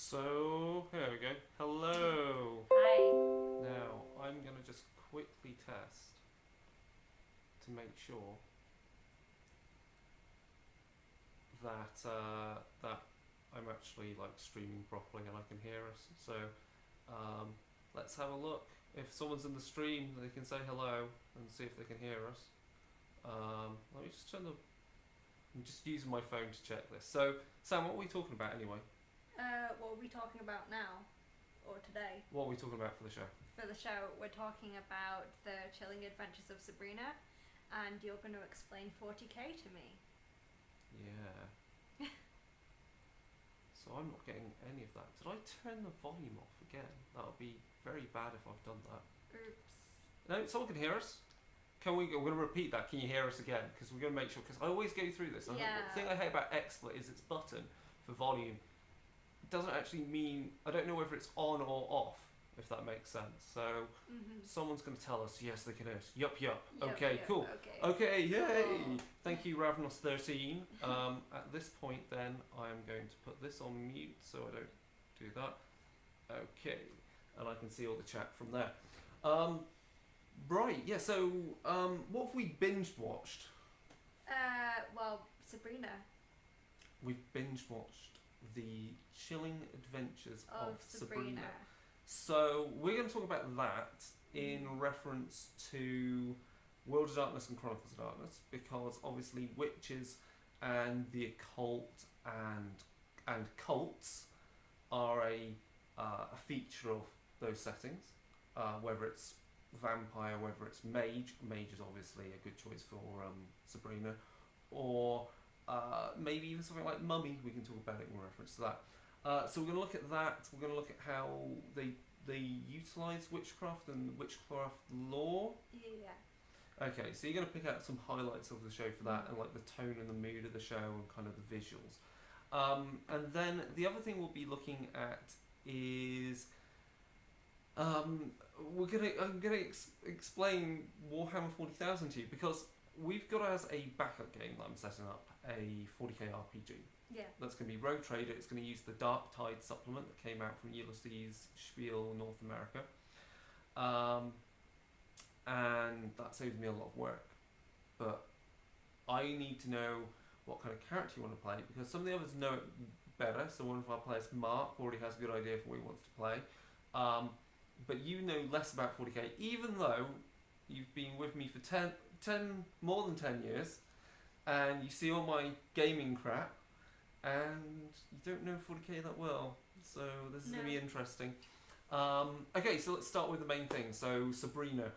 So, here we go. Hello. Hi. Now, I'm going to just quickly test to make sure that I'm actually like streaming properly and I can hear us. So, um, let's have a look. If someone's in the stream, they can say hello and see if they can hear us. Let me just turn the. I'm just using my phone to check this. So, Sam, what are we talking about anyway? What are we talking about now? Or today? What are we talking about for the show? For the show, we're talking about the Chilling Adventures of Sabrina, and you're going to explain 40k to me. Yeah. So I'm not getting any of that. Did I turn the volume off again? That would be very bad if I've done that. Oops. No, someone can hear us. Can we? We're going to repeat that. Can you hear us again? Because we're going to make sure. Because I always go through this. Yeah. The thing I hate about XSplit is its button for volume. It doesn't actually mean. I don't know whether it's on or off. If that makes sense. So someone's going to tell us. Yes, they can hear us. Yup. Okay, cool. Okay, yay! Cool. Thank you, Ravenos13. At this point, then, I'm going to put this on mute so I don't do that. Okay, and I can see all the chat from there. Right, yeah. So, what have we binge watched? Well, Sabrina. We've binge watched the Chilling Adventures of Sabrina. So we're going to talk about that in reference to World of Darkness and Chronicles of Darkness, because obviously witches and the occult and cults are a feature of those settings. Whether it's vampire, whether it's mage is obviously a good choice for Sabrina, or maybe even something like Mummy. We can talk about it in reference to that. So we're going to look at that. We're going to look at how they utilise witchcraft and witchcraft lore. Yeah. Okay, so you're going to pick out some highlights of the show for that, and like the tone and the mood of the show and kind of the visuals. And then the other thing we'll be looking at is I'm gonna explain Warhammer 40,000 to you, because we've got as a backup game that I'm setting up a 40k RPG. Yeah. That's going to be Rogue Trader. It's going to use the Dark Tide supplement that came out from Ulysses Spiel North America. And that saves me a lot of work. But I need to know what kind of character you want to play, because some of the others know it better. So one of our players, Mark, already has a good idea for what he wants to play. But you know less about 40k, even though you've been with me for 10 more than 10 years, and you see all my gaming crap, and you don't know 40k that well, so this is going to be interesting. Okay, so let's start with the main thing. So Sabrina,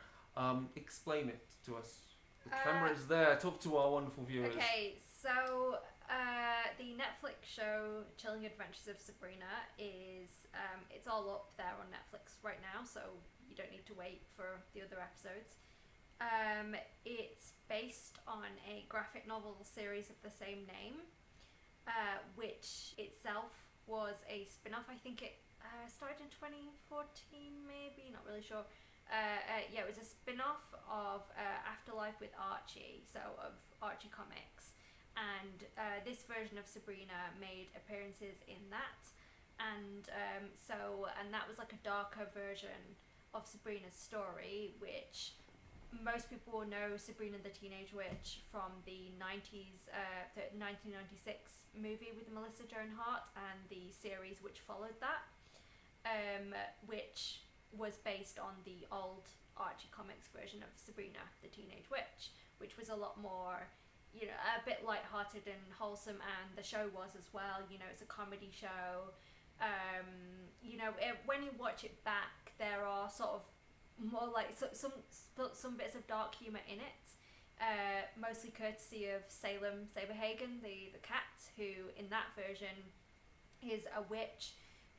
explain it to us. The camera is there. Talk to our wonderful viewers. Okay, so the Netflix show Chilling Adventures of Sabrina is it's all up there on Netflix right now, so you don't need to wait for the other episodes. It's based on a graphic novel series of the same name, which itself was a spin-off. I think it started in 2014, maybe, not really sure. Yeah, it was a spin-off of Afterlife with Archie, so of Archie Comics, and this version of Sabrina made appearances in that, and that was like a darker version of Sabrina's story, which most people will know Sabrina the Teenage Witch from the 90s, the 1996 movie with Melissa Joan Hart, and the series which followed that, which was based on the old Archie Comics version of Sabrina the Teenage Witch, which was a lot more, you know, a bit light-hearted and wholesome, and the show was as well. You know, it's a comedy show. You know, when you watch it back, there are sort of more like some bits of dark humour in it, mostly courtesy of Salem Saberhagen, the cat, who in that version is a witch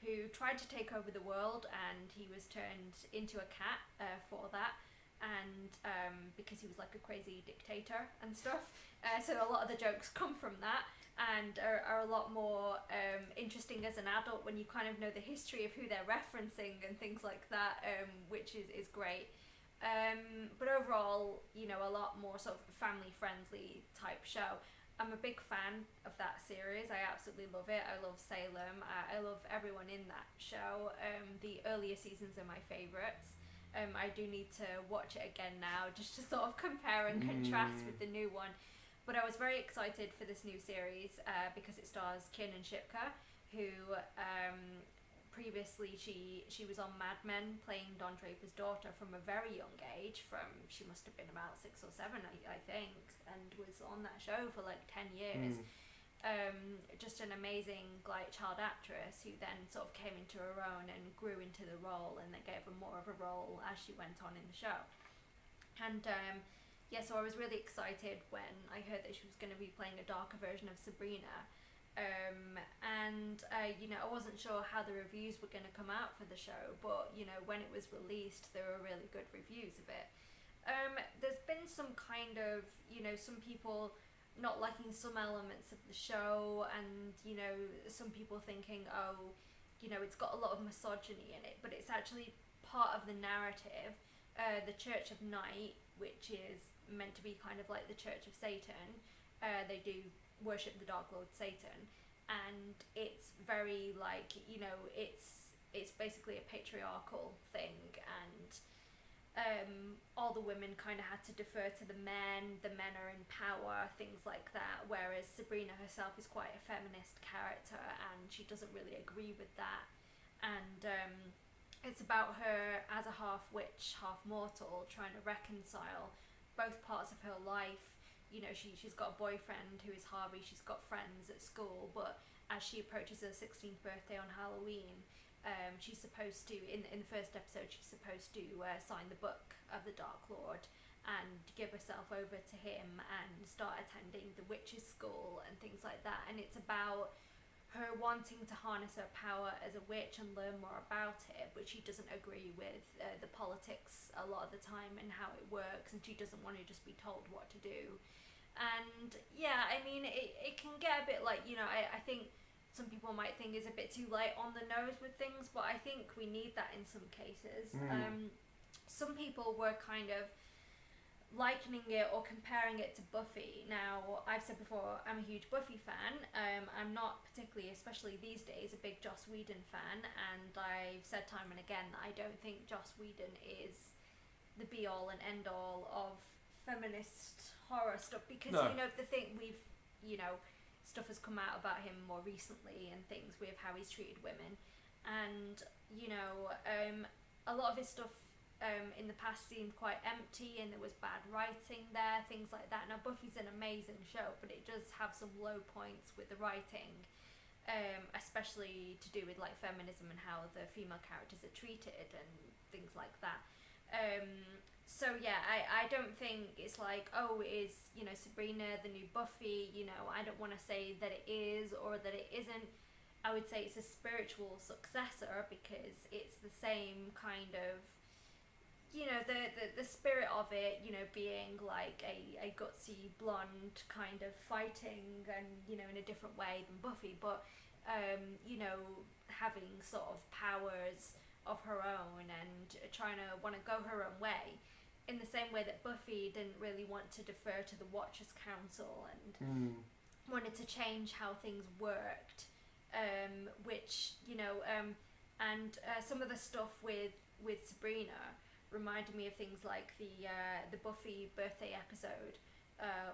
who tried to take over the world, and he was turned into a cat for that, and because he was like a crazy dictator and stuff. So a lot of the jokes come from that, and are a lot more interesting as an adult when you kind of know the history of who they're referencing and things like that, which is great. But overall, you know, a lot more sort of family friendly type show. I'm a big fan of that series. I absolutely love it. I love Salem. I love everyone in that show. The earlier seasons are my favourites. I do need to watch it again now just to sort of compare and contrast with the new one. But I was very excited for this new series because it stars Kiernan Shipka, who previously she was on Mad Men playing Don Draper's daughter from a very young age. She must have been about 6 or 7, I think, and was on that show for like 10 years. Just an amazing child actress who then sort of came into her own and grew into the role, and they gave her more of a role as she went on in the show. And so I was really excited when I heard that she was going to be playing a darker version of Sabrina. I wasn't sure how the reviews were going to come out for the show, but when it was released, there were really good reviews of it. There's been some kind of some people not liking some elements of the show, and some people thinking, it's got a lot of misogyny in it, but it's actually part of the narrative. The Church of Night, which is meant to be kind of like the Church of Satan, they do worship the Dark Lord Satan, and it's very it's basically a patriarchal thing, and all the women kind of had to defer to the men are in power, things like that, whereas Sabrina herself is quite a feminist character and she doesn't really agree with that. And it's about her as a half witch, half mortal, trying to reconcile both parts of her life. She's got a boyfriend who is Harvey, she's got friends at school, but as she approaches her 16th birthday on Halloween, she's supposed to, in the first episode, she's supposed to sign the book of the Dark Lord and give herself over to him and start attending the witches' school and things like that. And it's about her wanting to harness her power as a witch and learn more about it, but she doesn't agree with the politics a lot of the time and how it works, and she doesn't want to just be told what to do. And yeah, I mean, it can get a bit I think some people might think is a bit too light on the nose with things, but I think we need that in some cases. Some people were kind of likening it or comparing it to Buffy. Now, I've said before, I'm a huge Buffy fan. I'm not particularly, especially these days, a big Joss Whedon fan, and I've said time and again that I don't think Joss Whedon is the be-all and end-all of feminist horror stuff, because the thing stuff has come out about him more recently and things with how he's treated women, and a lot of his stuff in the past seemed quite empty and there was bad writing there, things like that. Now, Buffy's an amazing show, but it does have some low points with the writing, especially to do with feminism and how the female characters are treated and things like that. So yeah, I don't think it's is Sabrina the new Buffy. I don't want to say that it is or that it isn't. I would say it's a spiritual successor, because it's the same kind of the spirit of it, being like a gutsy blonde kind of fighting and in a different way than Buffy, but having sort of powers of her own and trying to want to go her own way, in the same way that Buffy didn't really want to defer to the Watchers Council and wanted to change how things worked, some of the stuff with Sabrina reminded me of things like the Buffy birthday episode,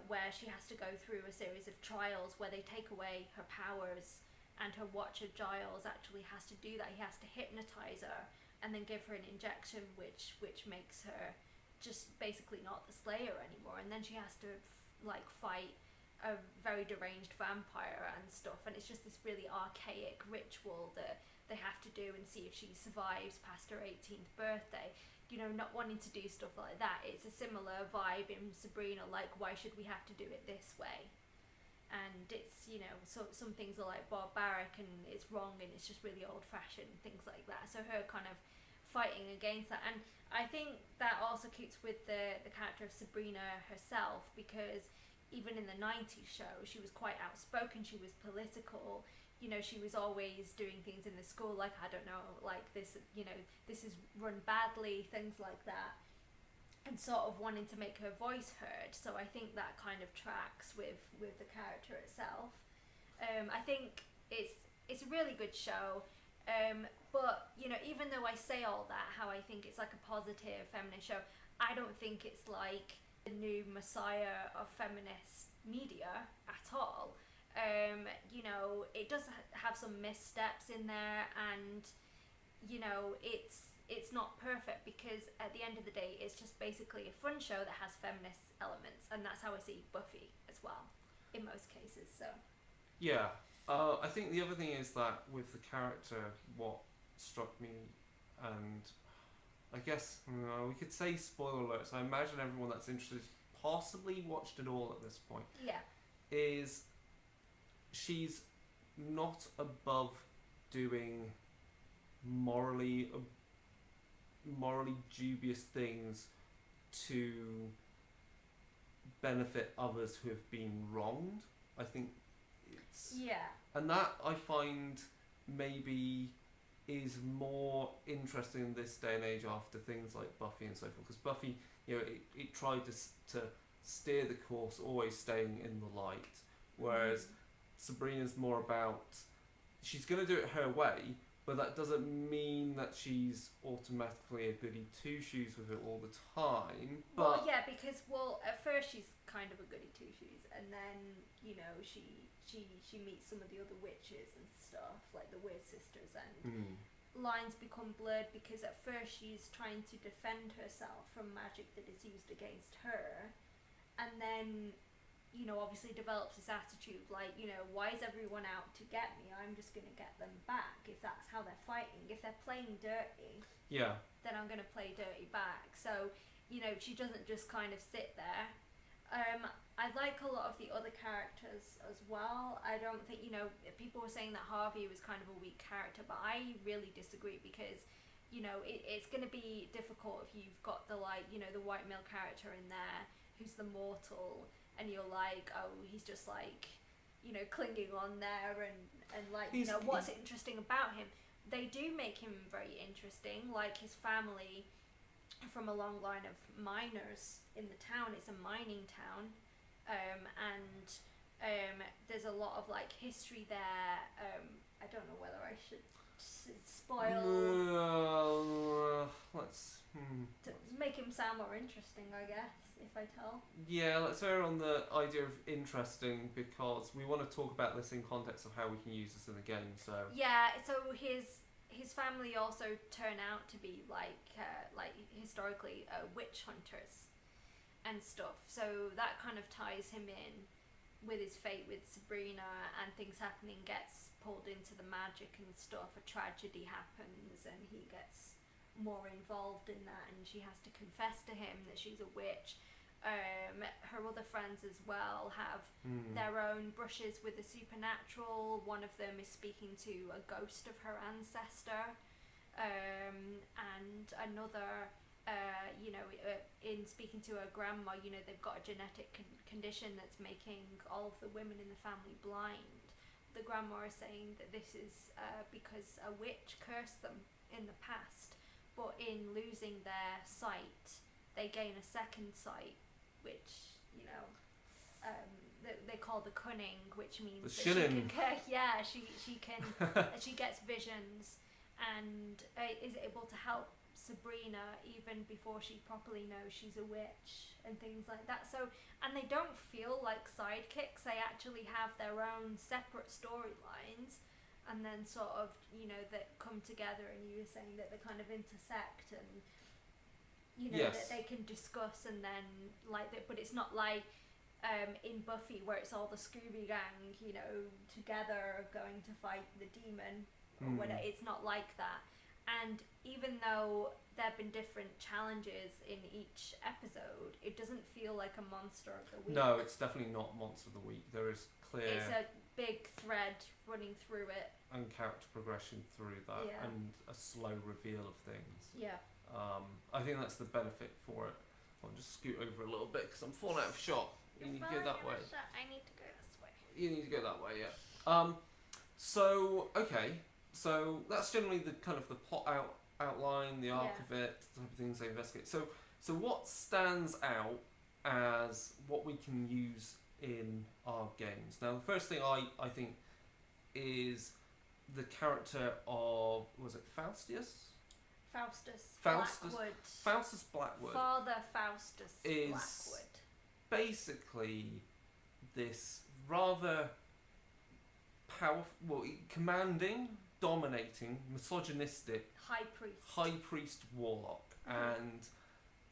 where she has to go through a series of trials where they take away her powers, and her Watcher Giles actually has to do that. He has to hypnotize her and then give her an injection which makes her just basically not the Slayer anymore, and then she has to fight a very deranged vampire and stuff, and it's just this really archaic ritual that they have to do and see if she survives past her 18th birthday. Not wanting to do stuff like that. It's a similar vibe in Sabrina, why should we have to do it this way? And it's, some things are barbaric and it's wrong and it's just really old fashioned, things like that. So her kind of fighting against that. And I think that also keeps with the character of Sabrina herself, because even in the 90s show, she was quite outspoken, she was political, she was always doing things in the school, this, this is run badly, things like that. and sort of wanting to make her voice heard. So I think that kind of tracks with the character itself. I think it's a really good show. But you know, even though I say all that, how I think it's like a positive feminist show, I don't think it's like the new messiah of feminist media at all. You know, it does have some missteps in there, and you know, it's not perfect, because at the end of the day, it's just basically a fun show that has feminist elements, and that's how I see Buffy as well, in most cases. So yeah, I think the other thing is that with the character, what struck me, and I guess we could say spoiler alerts. I imagine everyone that's interested has possibly watched it all at this point. yeah, Is she's not above doing morally dubious things to benefit others who have been wronged. I think it's and that I find maybe is more interesting in this day and age after things like Buffy and so forth, because Buffy, you know, it tried to steer the course, always staying in the light, whereas Sabrina's more about, she's going to do it her way, but that doesn't mean that she's automatically a goody two-shoes with it all the time. But well, yeah, because at first she's kind of a goody two-shoes, and then you know she meets some of the other witches and stuff, like the Weird Sisters, and lines become blurred, because at first she's trying to defend herself from magic that is used against her, and then you know, obviously develops this attitude like, you know, why is everyone out to get me? I'm just going to get them back, if that's how they're fighting. If they're playing dirty, then I'm going to play dirty back. So, you know, she doesn't just kind of sit there. I like a lot of the other characters as well. I don't think, you know, people were saying that Harvey was kind of a weak character, but I really disagree, because, you know, it's going to be difficult if you've got the, like, you know, the white male character in there who's the mortal, and you're like, oh, he's just like, you know, clinging on there, and like, you know, what's interesting about him? They do make him very interesting, like his family from a long line of miners in the town. It's a mining town, and there's a lot of like history there. I don't know whether I should spoil. Let's to make him sound more interesting, I guess, if I tell. Yeah, let's err on the idea of interesting, because we want to talk about this in context of how we can use this in the game. So yeah, so his family also turn out to be like historically witch hunters and stuff. So that kind of ties him in with his fate with Sabrina, and things happening, gets pulled into the magic and stuff. A tragedy happens, and he gets more involved in that, and she has to confess to him that she's a witch. Her other friends as well have their own brushes with the supernatural. One of them is speaking to a ghost of her ancestor, and another, you know, in speaking to her grandma, you know, they've got a genetic condition that's making all of the women in the family blind. The grandma is saying that this is because a witch cursed them in the past. But in losing their sight, they gain a second sight, which, you know, they call the cunning, which means the that she shilling. can, she can, she gets visions, and is able to help Sabrina even before she properly knows she's a witch and things like that. So, and they don't feel like sidekicks; they actually have their own separate storylines. And then sort of, you know, that come together, and you were saying that they kind of intersect, and you know, that they can discuss, and then like that. But it's not like in Buffy where it's all the Scooby Gang, you know, together going to fight the demon or whatever. It's not like that. And even though there have been different challenges in each episode, it doesn't feel like a monster of the week. No, it's definitely not monster of the week. There is clear. It's a big thread running through it. And character progression through that, and a slow reveal of things. Yeah. I think that's the benefit for it. I'll just scoot over a little bit because I'm falling out of shot. You need to go that way. I need to go this way. You need to go that way, yeah. So okay, so that's generally the kind of the plot outline, the arc of it, the type of things they investigate. So So what stands out as what we can use in our games? Now, the first thing I think is the character of, was it Faustus? Blackwood. Faustus Blackwood. Father Faustus is Blackwood. Basically this rather powerful, commanding, dominating, misogynistic high priest warlock, and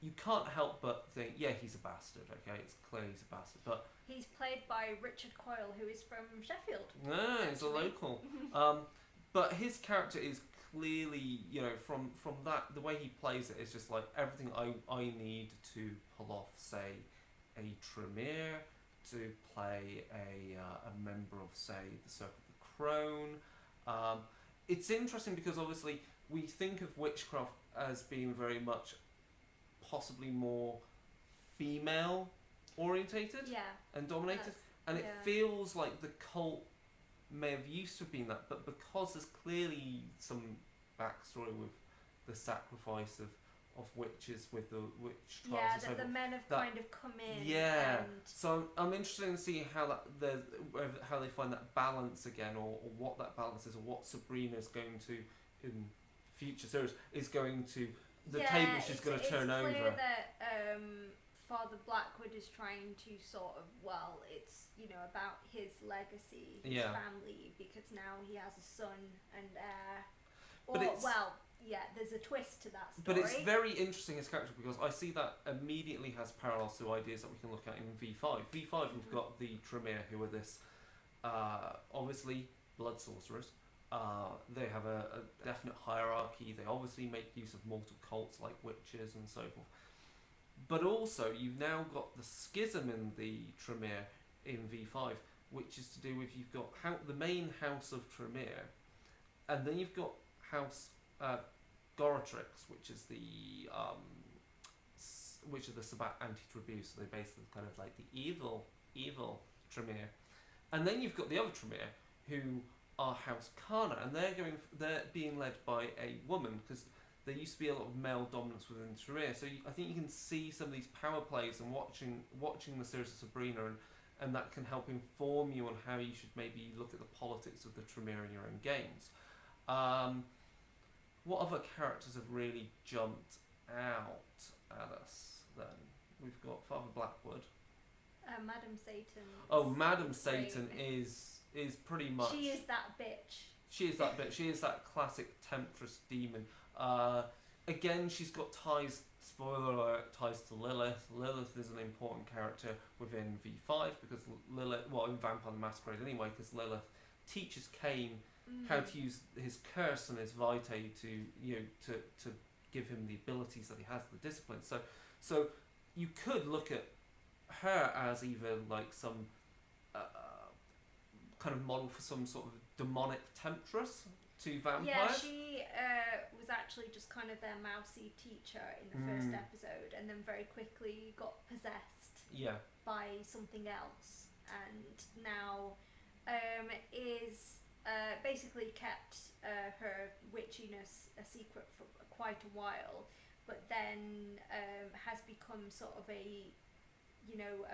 you can't help but think, yeah, he's a bastard. Okay, it's clear he's a bastard, but he's played by Richard Coyle, who is from Sheffield. No, he's a local. But his character is clearly, from that, the way he plays it is just like everything I need to pull off, say, a Tremere, to play a member of, say, the Circle of the Crone. It's interesting because obviously we think of witchcraft as being very much possibly more female orientated and dominated, and it feels like the cult may have used to have been that, but because there's clearly some backstory with the sacrifice of witches with the witch trials, that the men have kind of come in. So I'm interested in seeing how how they find that balance again, or what that balance is, or what Sabrina is going to in future series is going to table she's going to turn over. It's clear that Father Blackwood is trying to sort of, it's about his legacy, his family, because now he has a son and heir. There's a twist to that story. But it's very interesting, his character, because I see that immediately has parallels to ideas that we can look at in V5. V5, we've got the Tremere, who are this, obviously, blood sorcerers. They have a definite hierarchy. They obviously make use of mortal cults like witches and so forth. But also, you've now got the schism in the Tremere in V5, which is to do with, you've got the main house of Tremere, and then you've got House Goratrix, which is the Sabbat anti-Tribute, so they're basically kind of like the evil Tremere. And then you've got the other Tremere, who are House Kana, and they're being led by a woman, because there used to be a lot of male dominance within Tremere. So I think you can see some of these power plays and watching the series of Sabrina, and that can help inform you on how you should maybe look at the politics of the Tremere in your own games. What other characters have really jumped out at us then? We've got Father Blackwood. Madam Satan. Oh, Madam Satan is pretty much... She is that bitch. She is that bitch. She is that classic temptress demon. Again, she's got ties, spoiler alert, ties to Lilith. Lilith is an important character within V5, because Lilith, in Vampire the Masquerade anyway, because Lilith teaches Cain how to use his curse and his vitae to give him the abilities that he has, the discipline. So you could look at her as either like some kind of model for some sort of demonic temptress to vampires. Yeah, she was actually just kind of their mousy teacher in the first episode, and then very quickly got possessed by something else, and now is basically kept her witchiness a secret for quite a while, but then has become sort of a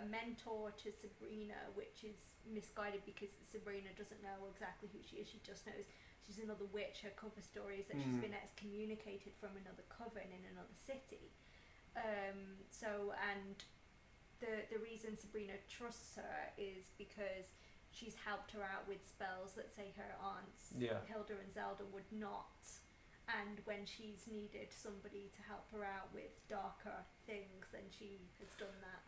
mentor to Sabrina, which is misguided because Sabrina doesn't know exactly who she is. She just knows she's another witch. Her cover story is that she's been excommunicated from another coven in another city. And the reason Sabrina trusts her is because she's helped her out with spells that, say, her aunts Hilda and Zelda would not, and when she's needed somebody to help her out with darker things, then she has done that.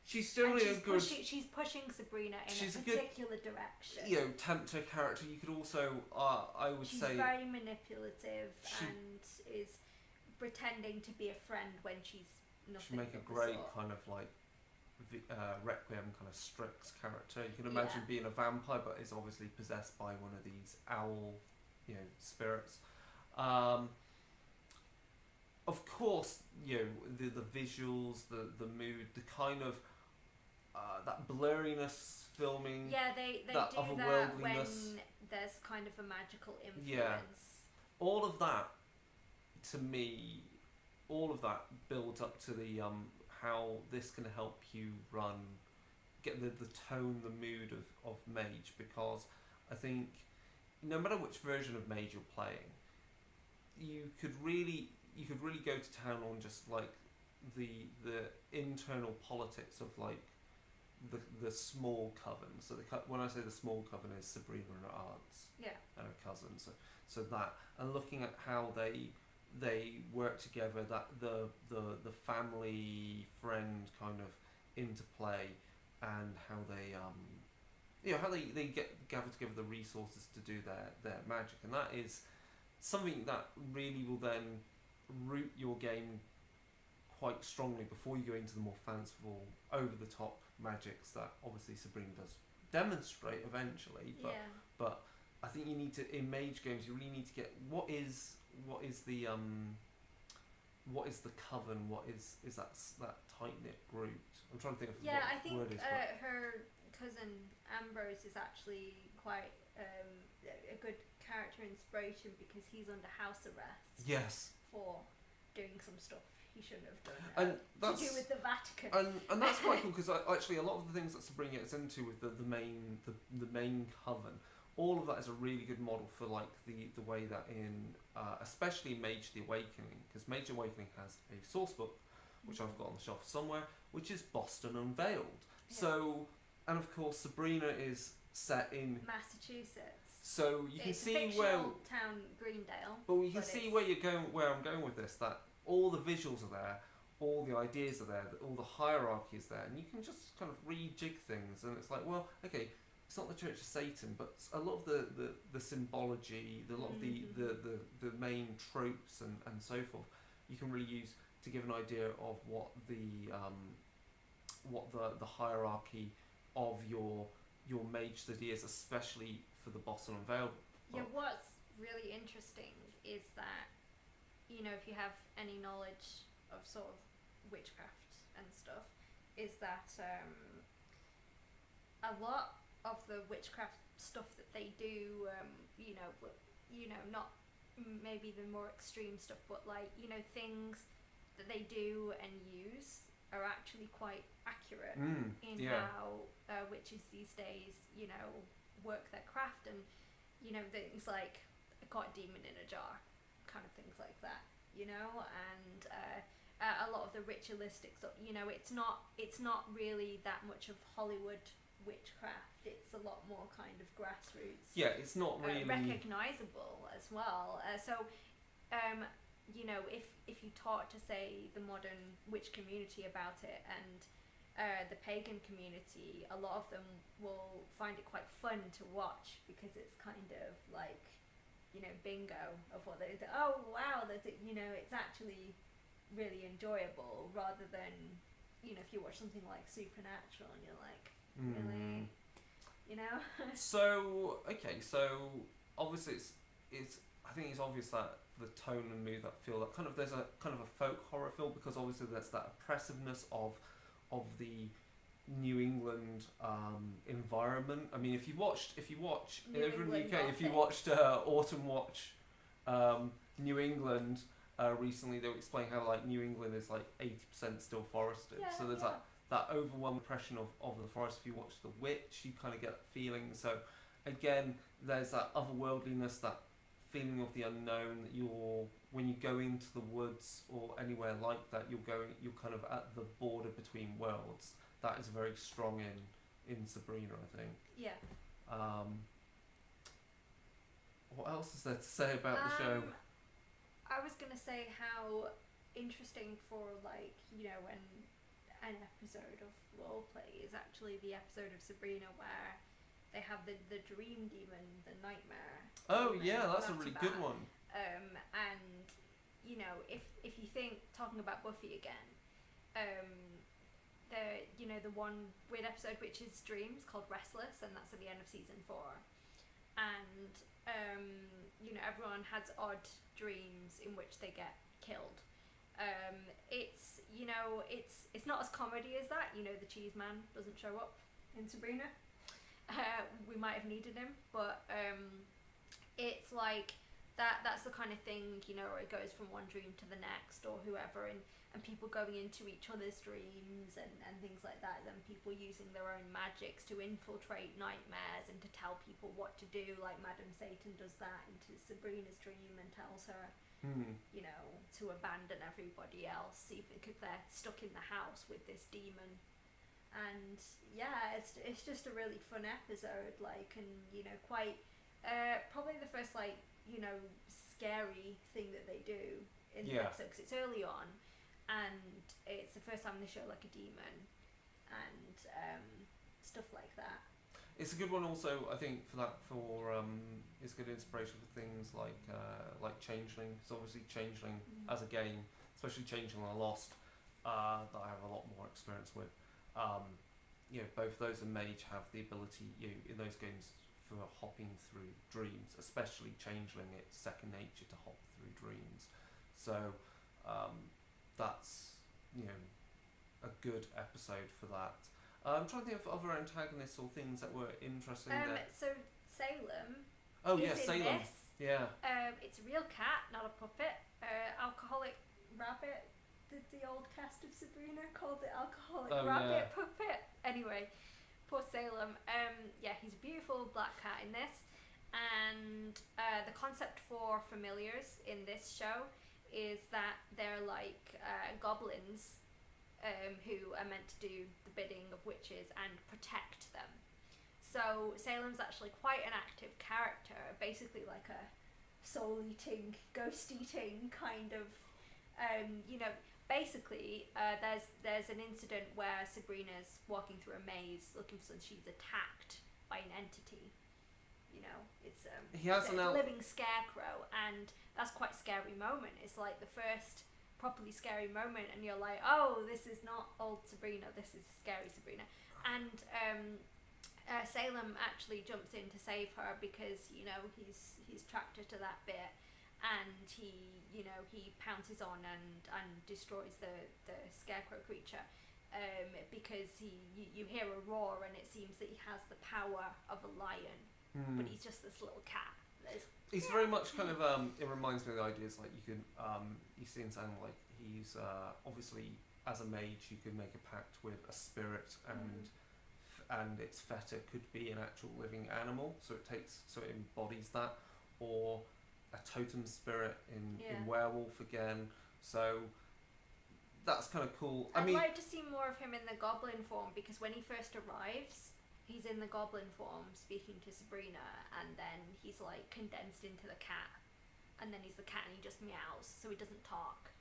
She's generally a good... She's pushing Sabrina in a particular direction. Tempter character. You could also, I would say... She's very manipulative and is pretending to be a friend when she's nothing. She'd make a great kind of like Requiem kind of Strix character. You can imagine being a vampire, but is obviously possessed by one of these owl, spirits. Of course, the visuals, the mood, the kind of that blurriness filming. Yeah, they do that when there's kind of a magical influence. Yeah, all of that to me all of that builds up to the how this can help you get the tone, the mood of Mage, because I think no matter which version of Mage you're playing, you could really go to town on just like the internal politics of like the small coven. So when I say the small coven is Sabrina and her aunts, and her cousins. So that, and looking at how they work together, that the family friend kind of interplay, and how they how they gather together the resources to do their magic, and that is something that really will then root your game quite strongly before you go into the more fanciful, over the top magics that obviously Sabrina does demonstrate eventually. But I think you need to, in Mage games, you really need to get what is the coven, what is that tight knit group. I'm trying to think of what I think word is. Her cousin Ambrose is actually quite a good character inspiration, because he's under house arrest. Yes. For doing some stuff he shouldn't have done. And that's, to do with the Vatican. And that's quite cool, because actually a lot of the things that Sabrina gets into with the main coven, all of that is a really good model for like the way that in especially Mage the Awakening, because Mage the Awakening has a source book which I've got on the shelf somewhere, which is Boston Unveiled. So, and of course Sabrina is set in Massachusetts. So you can it's see a where town Greendale. But you can see where I'm going with this. That all the visuals are there, all the ideas are there, all the hierarchy is there, and you can just kind of rejig things. And it's like, well, okay, it's not the Church of Satan, but a lot of the symbology, a lot of the main tropes and so forth, you can really use to give an idea of what the hierarchy of your mage city is, especially for the Boston Unveiled. Yeah, what's really interesting is that, you know, if you have any knowledge of sort of witchcraft and stuff, is that a lot of the witchcraft stuff that they do, not maybe the more extreme stuff, but like, you know, things that they do and use are actually quite accurate in how witches these days, you know, work their craft, and, you know, things like I got a demon in a jar, kind of things like that, you know, and a lot of the ritualistic stuff, you know, it's not really that much of Hollywood witchcraft. It's a lot more kind of grassroots. Yeah, it's not really recognizable as well. You know, if you talk to, say, the modern witch community about it, and the pagan community, a lot of them will find it quite fun to watch, because it's kind of like, you know, bingo of what they do. Oh wow, you know, it's actually really enjoyable, rather than, you know, if you watch something like Supernatural and you're like, really, you know. So obviously it's I think it's obvious that the tone and mood that feel that kind of, there's a kind of a folk horror feel, because obviously there's that oppressiveness of the New England environment. I mean, if you watch over in the UK, if you watched Autumn Watch New England recently, they were explaining how like New England is like 80% still forested. So there's that overwhelming impression of the forest. If you watch The Witch, you kind of get that feeling. So again, there's that otherworldliness, that feeling of the unknown, that when you go into the woods or anywhere like that, you're kind of at the border between worlds. That is very strong in Sabrina, I think. Yeah. What else is there to say about the show? I was gonna say how interesting for, like, you know, when an episode of roleplay is actually the episode of Sabrina where they have the dream demon, the nightmare. Oh yeah, that's a really good one. And you know, if you think, talking about Buffy again, the one weird episode which is dreams, called Restless, and that's at the end of season 4, and you know, everyone has odd dreams in which they get killed. It's, you know, it's not as comedy as that. You know, the cheese man doesn't show up in Sabrina. We might have needed him, but it's like that's the kind of thing, you know, where it goes from one dream to the next or whoever, and people going into each other's dreams and things like that, then people using their own magics to infiltrate nightmares and to tell people what to do, like Madam Satan does that into Sabrina's dream and tells her, you know, to abandon everybody else, even because they're stuck in the house with this demon. And yeah, it's just a really fun episode, like, and you know, quite probably the first, like, you know, scary thing that they do in the episode, because it's early on and it's the first time they show like a demon and stuff like that. It's a good one also, I think, for it's good inspiration for things like Changeling. It's obviously Changeling as a game, especially Changeling I Lost, that I have a lot more experience with. You know, both those and Mage have the ability, in those games, for hopping through dreams, especially Changeling. It's second nature to hop through dreams. So that's, you know, a good episode for that. I'm trying to think of other antagonists or things that were interesting there. So Salem. Oh yeah, Salem. This. Yeah. It's a real cat, not a puppet. Alcoholic rabbit. The old cast of Sabrina called it Alcoholic Rabbit Puppet. Anyway, poor Salem. Yeah, he's a beautiful black cat in this, and the concept for familiars in this show is that they're like goblins who are meant to do the bidding of witches and protect them. So Salem's actually quite an active character, basically like a soul-eating, ghost-eating kind of, you know, basically there's an incident where Sabrina's walking through a maze looking for, she's attacked by an entity. You know, it's a living scarecrow, and that's quite a scary moment. It's like the first properly scary moment, and you're like, oh, this is not old Sabrina, this is scary Sabrina. And Salem actually jumps in to save her because, you know, he's tracked her to that bit, and he pounces on and destroys the scarecrow creature, because you hear a roar and it seems that he has the power of a lion. But he's just this little cat. He's very much kind of, it reminds me of the ideas, like you can, you see in something like he's, obviously as a mage you could make a pact with a spirit, and its feta could be an actual living animal, so it embodies that, or a totem spirit in werewolf again, so that's kind of cool. I'd like to see more of him in the goblin form, because when he first arrives, he's in the goblin form speaking to Sabrina, and then he's like condensed into the cat, and then he's the cat and he just meows, so he doesn't talk.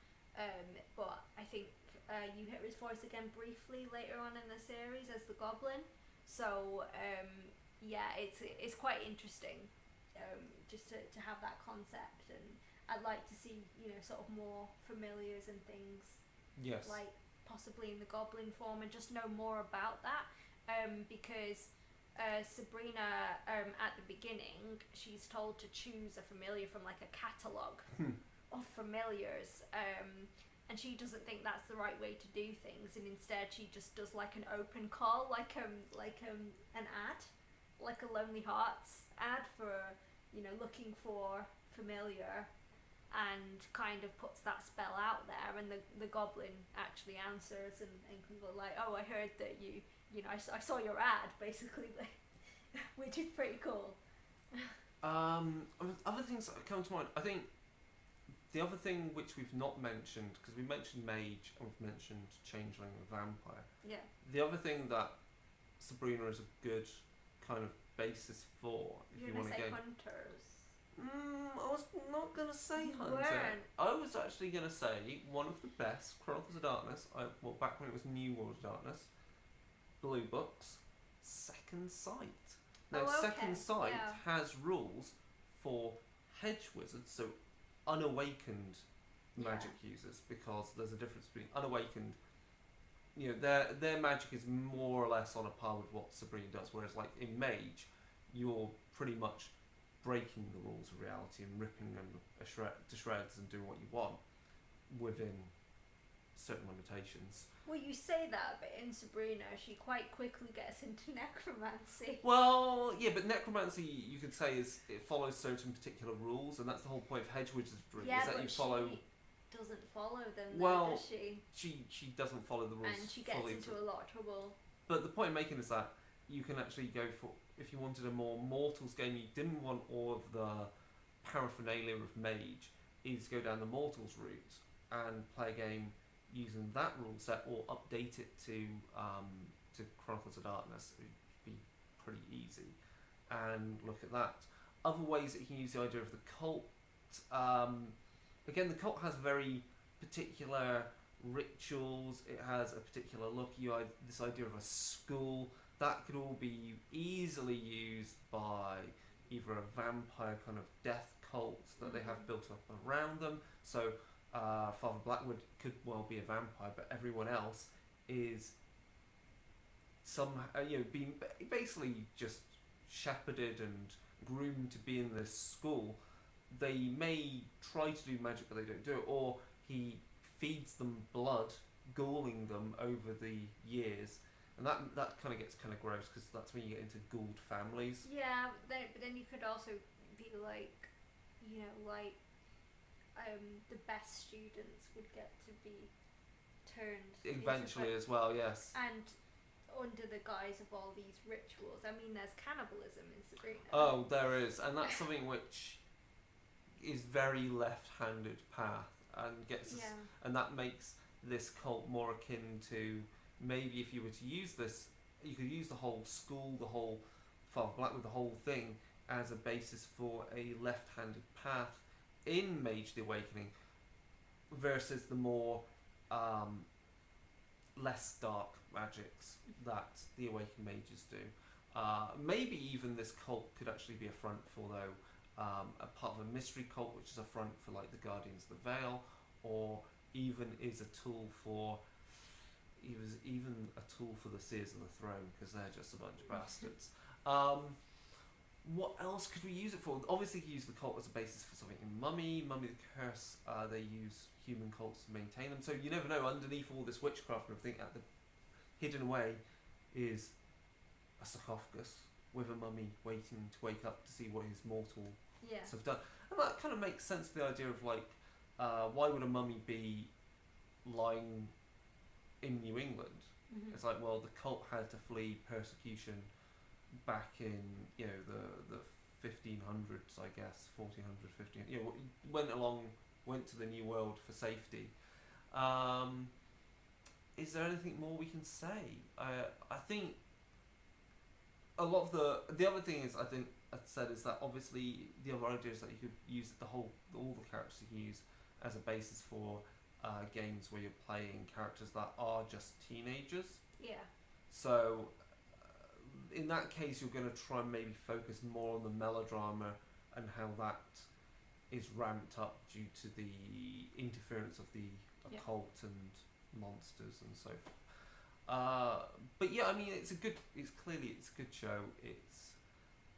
But I think you hear his voice again briefly later on in the series as the goblin. So yeah, it's quite interesting, just to have that concept, and I'd like to see, you know, sort of more familiars and things. Yes. Like possibly in the goblin form, and just know more about that. Because Sabrina, at the beginning, she's told to choose a familiar from like a catalogue of familiars, and she doesn't think that's the right way to do things, and instead she just does like an open call, like an ad, like a Lonely Hearts ad for, you know, looking for familiar, and kind of puts that spell out there, and the goblin actually answers, and people are like, oh, I heard that you know, I saw your ad, basically, which is pretty cool. Other things that come to mind, I think the other thing which we've not mentioned, because we mentioned Mage and we've mentioned Changeling and Vampire. Yeah. The other thing that Sabrina is a good kind of basis for, if you want to go. Hunters. I was not going to say Hunter. Weren't. I was actually going to say one of the best, Chronicles of Darkness, back when it was New World of Darkness, Blue Books, Second Sight. Now, Second Sight has rules for hedge wizards, so unawakened magic users, because there's a difference between unawakened, you know, their magic is more or less on a par with what Sabrina does, whereas like in Mage, you're pretty much breaking the rules of reality and ripping them to shreds and doing what you want. Within certain limitations. Well, you say that, but in Sabrina, she quite quickly gets into necromancy. Well, yeah, but necromancy, you could say, it follows certain particular rules, and that's the whole point of hedge wizardry, Yeah, is that but you follow... she doesn't follow them, Well, though, does she? She doesn't follow the rules And she gets fully. into a lot of trouble. But the point I'm making is that you can actually go for, if you wanted a more Mortals game, you didn't want all of the paraphernalia of Mage, is go down the Mortals route and play a game using that rule set, or update it to Chronicles of Darkness. It would be pretty easy, and look at that. Other ways that you can use the idea of the cult. Again, the cult has very particular rituals. It has a particular look. This idea of a school that could all be easily used by either a vampire kind of death cult that they have built up around them. So Father Blackwood could well be a vampire, but everyone else is being basically just shepherded and groomed to be in this school. They may try to do magic, but they don't do it, or he feeds them blood, galling them over the years, and that kind of gets kind of gross, because that's when you get into ghouled families. Yeah, but then you could also be like, the best students would get to be turned Eventually as well, yes. And under the guise of all these rituals. I mean, there's cannibalism in Sabrina. Oh, there is, and that's something which is very left-handed path, and and that makes this cult more akin to, maybe if you were to use this, you could use the whole school, the whole Father Blackwood, the whole thing as a basis for a left-handed path in Mage the Awakening, versus the more less dark magics that the Awakened Mages do. Maybe even this cult could actually be a front for, though, a part of a mystery cult, which is a front for like the Guardians of the Veil, or even is a tool for the Seers of the Throne, because they're just a bunch of bastards. What else could we use it for? Obviously, you use the cult as a basis for something in Mummy the Curse. They use human cults to maintain them. So you never know, underneath all this witchcraft and everything, hidden away is a sarcophagus with a mummy waiting to wake up to see what his mortal have done. And that kind of makes sense, the idea of like, why would a mummy be lying in New England? It's like, well, the cult had to flee persecution back in the 1500s, I guess, 1400, 1500, went to the New World for safety. Is there anything more we can say? I think a lot of the other thing is, I think I said, is that obviously the other idea is that you could use all the characters you can use as a basis for games where you're playing characters that are just teenagers. Yeah. So in that case, you're going to try and maybe focus more on the melodrama and how that is ramped up due to the interference of the occult and monsters and so forth. But yeah, I mean, it's clearly a good show.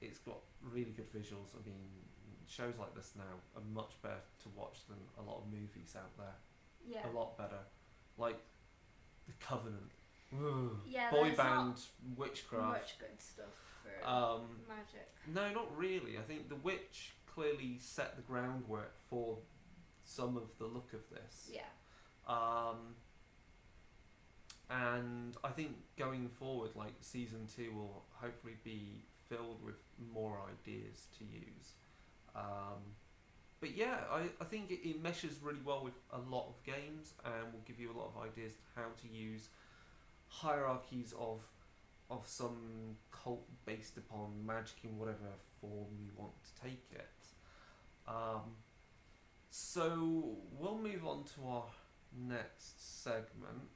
It's got really good visuals. I mean, shows like this now are much better to watch than a lot of movies out there. Yeah. A lot better. Like The Covenant. Yeah, boy band witchcraft. Much good stuff for magic. No, not really. I think The Witch clearly set the groundwork for some of the look of this. Yeah. And I think going forward, like season 2 will hopefully be filled with more ideas to use. But yeah, I think it meshes really well with a lot of games, and will give you a lot of ideas how to use hierarchies of some cult based upon magic in whatever form you want to take it. So we'll move on to our next segment,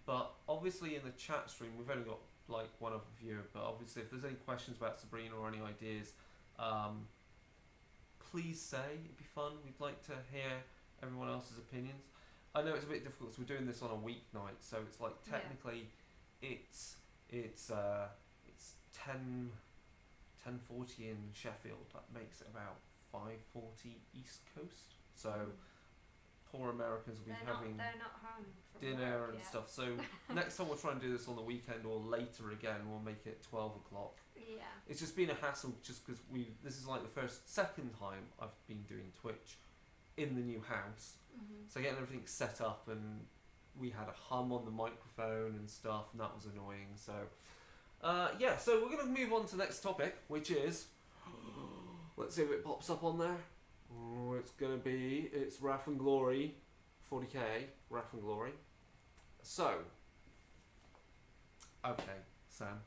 but obviously in the chat stream we've only got like one other viewer, but obviously if there's any questions about Sabrina or any ideas, please say. It'd be fun. We'd like to hear everyone else's opinions. I know it's a bit difficult because we're doing this on a weeknight, so it's like technically it's 10:40 in Sheffield. That makes it about 5:40 East Coast. So poor Americans will be having they're not home from dinner work and yet. stuff. So next time we'll try and do this on the weekend or later again. We'll make it 12 o'clock. Yeah. It's just been a hassle just because this is like the second time I've been doing Twitch in the new house. Mm-hmm. So getting everything set up, and we had a hum on the microphone and stuff, and that was annoying. So yeah, so we're going to move on to the next topic, which is, let's see if it pops up on there. Oh, it's Wrath and Glory, 40k, Wrath and Glory. So, okay, Sam.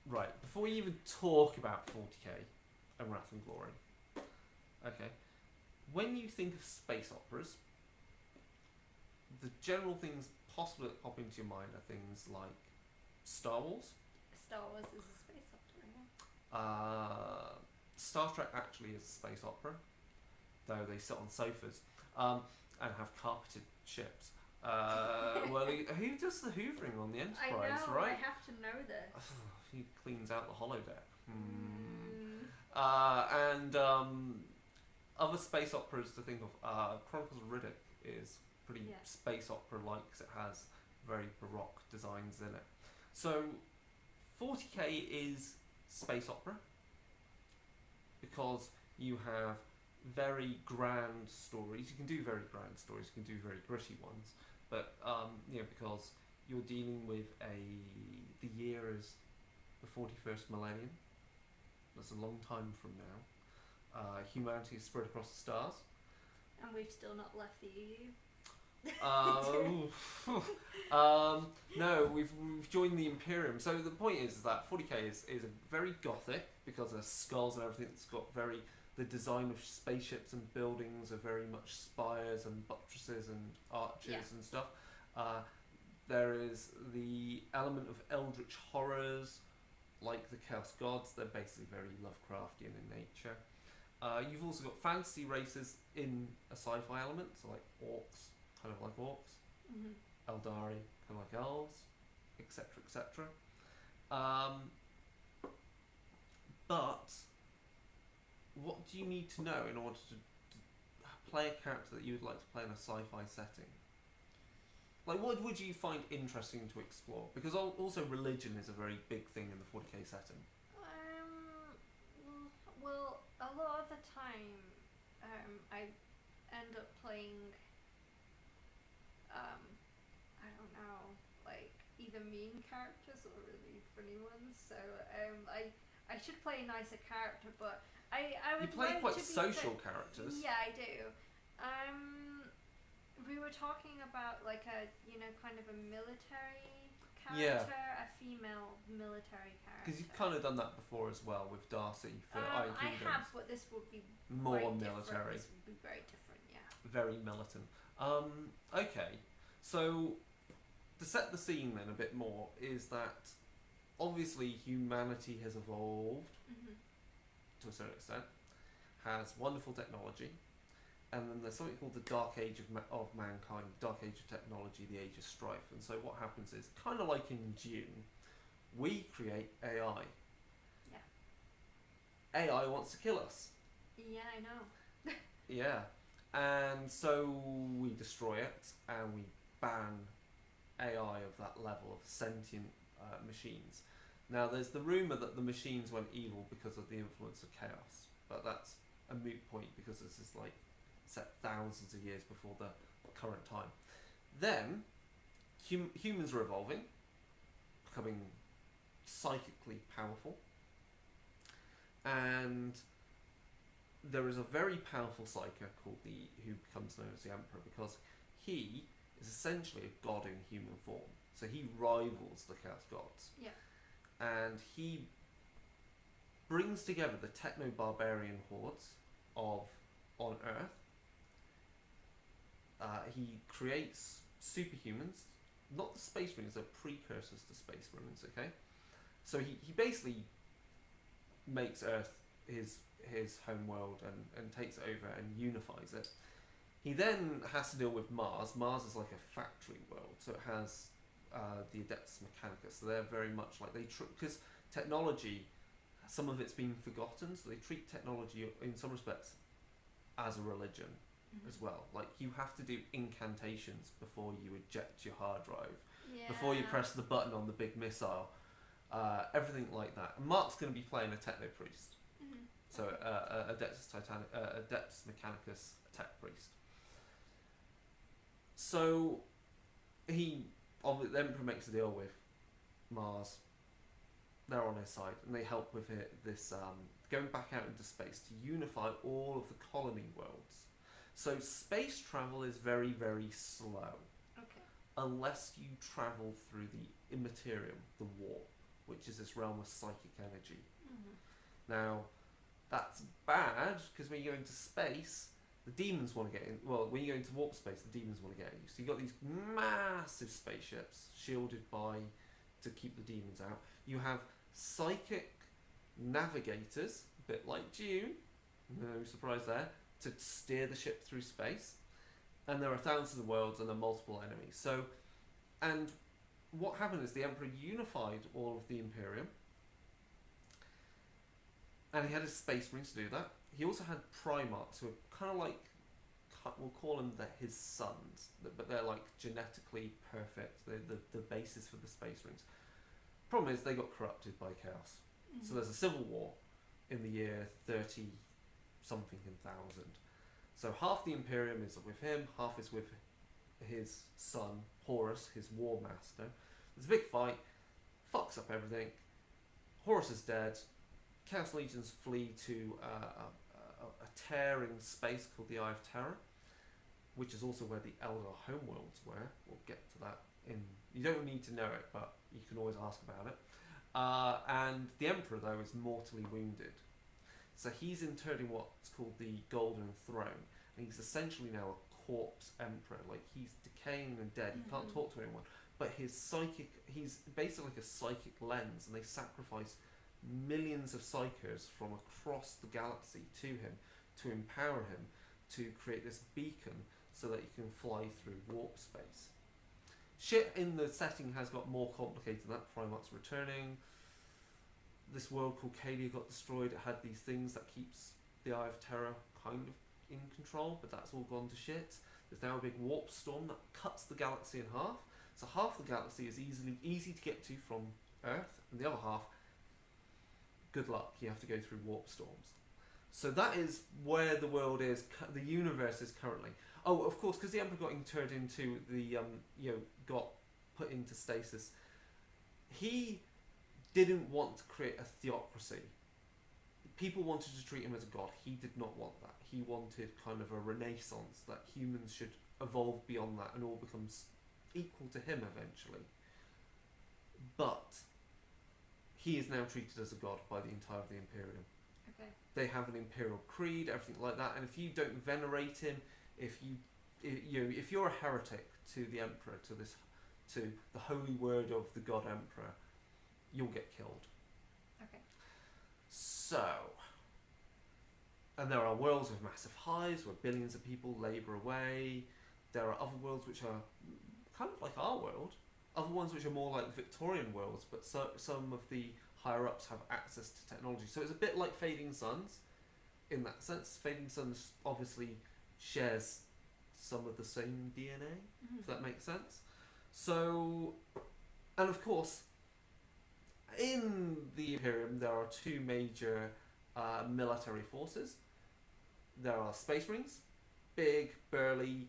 Right, before we even talk about 40k and Wrath and Glory, okay, when you think of space operas, the general things possibly that pop into your mind are things like Star Wars. Star Wars is a space opera, yeah. Star Trek actually is a space opera, though they sit on sofas and have carpeted ships. Well, who does the hoovering on the Enterprise, I know, right? I have to know this. He cleans out the holodeck. Mm. And other space operas to think of, Chronicles of Riddick is pretty space opera-like because it has very baroque designs in it. So 40k is space opera because you have very grand stories. You can do very grand stories, you can do very gritty ones, but because you're dealing with the year is the 41st millennium. That's a long time from now. Humanity is spread across the stars. And we've still not left the EU. No, we've joined the Imperium. So the point is that 40k is a very gothic because there's skulls and everything. It's got the design of spaceships and buildings are very much spires and buttresses and arches and stuff. There is the element of eldritch horrors, like the Chaos Gods. They're basically very Lovecraftian in nature. You've also got fantasy races in a sci-fi element, so like orcs, kind of like orcs, Eldari, kind of like elves, etc., etc. But what do you need to know in order to play a character that you would like to play in a sci-fi setting? Like, what would you find interesting to explore? Because also religion is a very big thing in the 40k setting. Well, a lot of the time, I end up playing, I don't know, like either mean characters or really funny ones. So I should play a nicer character, but I would. You play like quite to be social characters. Yeah, I do. We were talking about like a kind of a military character, a female military character. Because you've kind of done that before as well with Darcy for Iron Kingdoms. I have, but this would be more military. This would be very different, yeah. Very militant. Okay, so to set the scene then a bit more is that obviously humanity has evolved to a certain extent, has wonderful technology, and then there's something called the Dark Age of mankind, Dark Age of technology, the Age of strife. And so what happens is, kind of like in Dune, we create AI. Yeah. AI wants to kill us. Yeah, I know. Yeah. And so we destroy it and we ban AI of that level of sentient machines. Now there's the rumour that the machines went evil because of the influence of chaos, but that's a moot point because this is like set thousands of years before the current time. Then humans are evolving, becoming psychically powerful, and there is a very powerful psyker called who becomes known as the Emperor because he is essentially a god in human form. So he rivals the Chaos Gods. Yeah. And he brings together the techno-barbarian hordes on Earth. He creates superhumans, not the Space Marines, they're precursors to Space Marines, okay? So he basically makes Earth his home world and takes it over and unifies it. He then has to deal with Mars. Mars is like a factory world, so it has the Adeptus Mechanicus. So they're very much like because technology, some of it's been forgotten, so they treat technology in some respects as a religion as well. Like, you have to do incantations before you eject your hard drive, before you press the button on the big missile, everything like that. And Mark's going to be playing a techno priest, so Adeptus Mechanicus tech priest. So the Emperor makes a deal with Mars. They're on his side, and they help with this going back out into space to unify all of the colony worlds. So space travel is very, very slow. Okay. Unless you travel through the immaterium, the warp, which is this realm of psychic energy. Now, that's bad, because when you go into space, the demons want to get in. Well, when you go into warp space, the demons want to get in you. So you've got these massive spaceships shielded to keep the demons out. You have psychic navigators, a bit like Dune, no surprise there, to steer the ship through space. And there are thousands of worlds and there are multiple enemies. So, and what happened is the Emperor unified all of the Imperium, and he had his Space Marines to do that. He also had Primarchs, who are kind of like, we'll call them his sons, but they're like genetically perfect. They're the basis for the Space Marines. Problem is, they got corrupted by chaos. So there's a civil war in the year 30 something in thousand. So half the Imperium is with him, half is with his son Horus, his war master. There's a big fight, fucks up everything. Horus is dead. Chaos Legions flee to a tear in space called the Eye of Terror, which is also where the Eldar homeworlds were. We'll get to that you don't need to know it, but you can always ask about it. And the Emperor, though, is mortally wounded. So he's interred in what's called the Golden Throne, and he's essentially now a corpse emperor. Like, he's decaying and dead. He can't talk to anyone. But he's basically like a psychic lens, and they sacrifice millions of psychers from across the galaxy to him to empower him to create this beacon so that he can fly through warp space. Shit in the setting has got more complicated than that. Primarch's returning. This world called Cadia got destroyed. It had these things that keeps the Eye of Terror kind of in control, but that's all gone to shit. There's now a big warp storm that cuts the galaxy in half. So half the galaxy is easy to get to from Earth, and the other half, good luck, you have to go through warp storms. So that is where the world is, the universe is currently. Oh, of course, because the Emperor got turned into got put into stasis. He didn't want to create a theocracy. People wanted to treat him as a god. He did not want that. He wanted kind of a renaissance, that humans should evolve beyond that and all becomes equal to him eventually. But he is now treated as a god by the entire of the Imperium. Okay. They have an imperial creed, everything like that, and if you don't venerate him, if you're a heretic to the Emperor, to the holy word of the God Emperor, you'll get killed. Okay. So, and there are worlds with massive hives where billions of people labour away. There are other worlds which are kind of like our world. Other ones which are more like Victorian worlds, but some of the higher ups have access to technology. So it's a bit like Fading Suns in that sense. Fading Suns obviously shares some of the same DNA, if that makes sense. So, and of course, in the Imperium there are two major military forces. There are Space Marines, big, burly,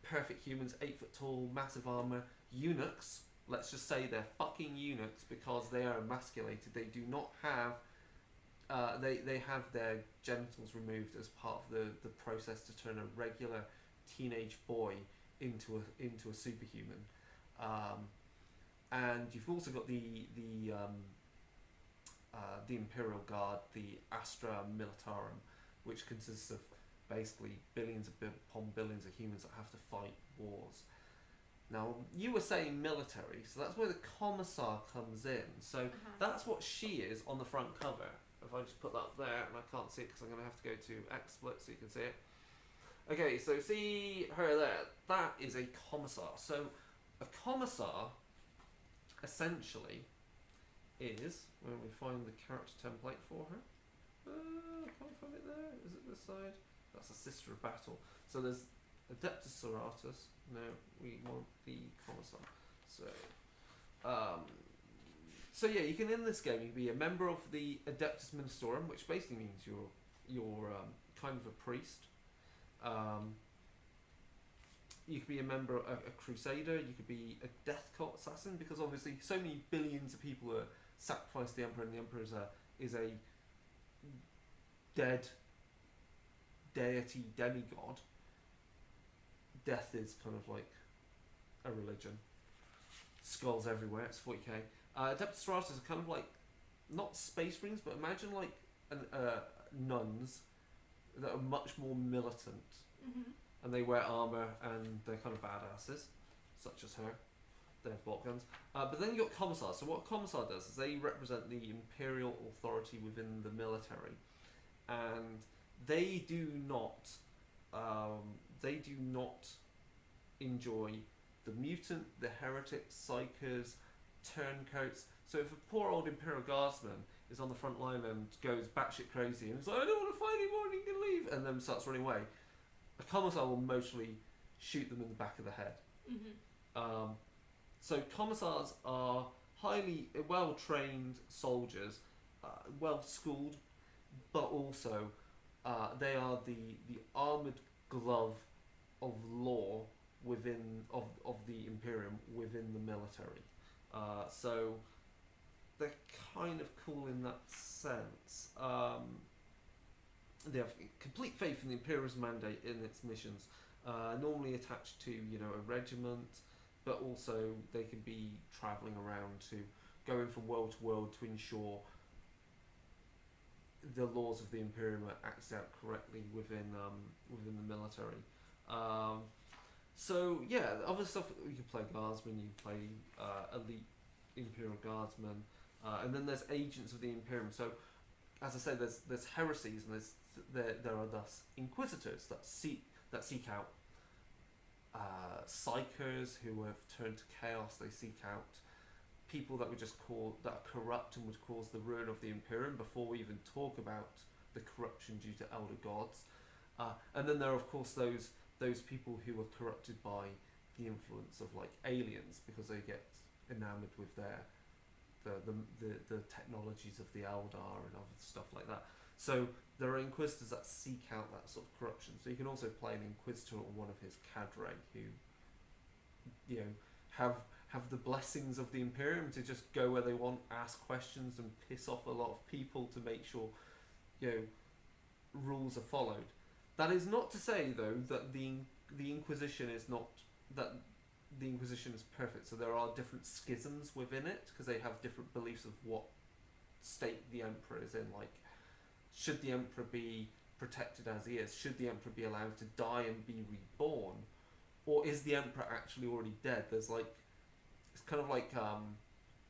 perfect humans, 8 foot tall, massive armour. Eunuchs, let's just say they're fucking eunuchs because they are emasculated. They do not have they have their genitals removed as part of the process to turn a regular teenage boy into a superhuman. And you've also got the Imperial Guard, the Astra Militarum, which consists of basically billions upon billions of humans that have to fight wars. Now, you were saying military, so that's where the Commissar comes in. So that's what she is on the front cover. If I just put that there, and I can't see it because I'm going to have to go to XSplit so you can see it. Okay, so see her there. That is a Commissar. So a Commissar essentially is, when we find the character template for her, I can't find it there. Is it this side? That's a sister of battle. So there's Adeptus Sororitas. No, we want the Commissar. So yeah, you can in this game you can be a member of the Adeptus Ministorum, which basically means you're kind of a priest. You could be a member, a crusader. You could be a death cult assassin, because obviously so many billions of people are sacrificed to the Emperor, and the Emperor is a dead deity demigod. Death is kind of like a religion. Skulls everywhere. It's 40k. Adeptus Sororitas are kind of like not space marines, but imagine like nuns that are much more militant, and they wear armor and they're kind of badasses, such as her. They have bolt guns. But then you got commissars. So what a commissar does is they represent the imperial authority within the military, and they do not enjoy the mutant, the heretics, psychers, turncoats. So if a poor old Imperial Guardsman is on the front line and goes batshit crazy and is like, I don't want to fight anymore and he can leave, and then starts running away, a commissar will mostly shoot them in the back of the head. So commissars are highly well-trained soldiers, well-schooled, but also they are the armoured glove of law of the Imperium within the military. So they're kind of cool in that sense. They have complete faith in the Imperium's mandate in its missions. Normally attached to a regiment, but also they can be travelling around to going from world to world to ensure the laws of the Imperium are acted out correctly within the military. So yeah, other stuff, you can play Guardsmen, you can play elite Imperial Guardsmen, and then there's agents of the Imperium. So as I said, there's heresies, and there are thus inquisitors that seek out psychers who have turned to chaos. They seek out people that are corrupt and would cause the ruin of the Imperium, before we even talk about the corruption due to elder gods. And then there are of course those people who are corrupted by the influence of like aliens, because they get enamored with the technologies of the Eldar and other stuff like that. So there are inquisitors that seek out that sort of corruption. So you can also play an inquisitor or one of his cadre who have the blessings of the Imperium to just go where they want, ask questions, and piss off a lot of people to make sure rules are followed. That is not to say though that the Inquisition is not that the Inquisition is perfect. So there are different schisms within it, because they have different beliefs of what state the Emperor is in. Like, should the Emperor be protected as he is? Should the Emperor be allowed to die and be reborn? Or is the Emperor actually already dead? There's like, it's kind of like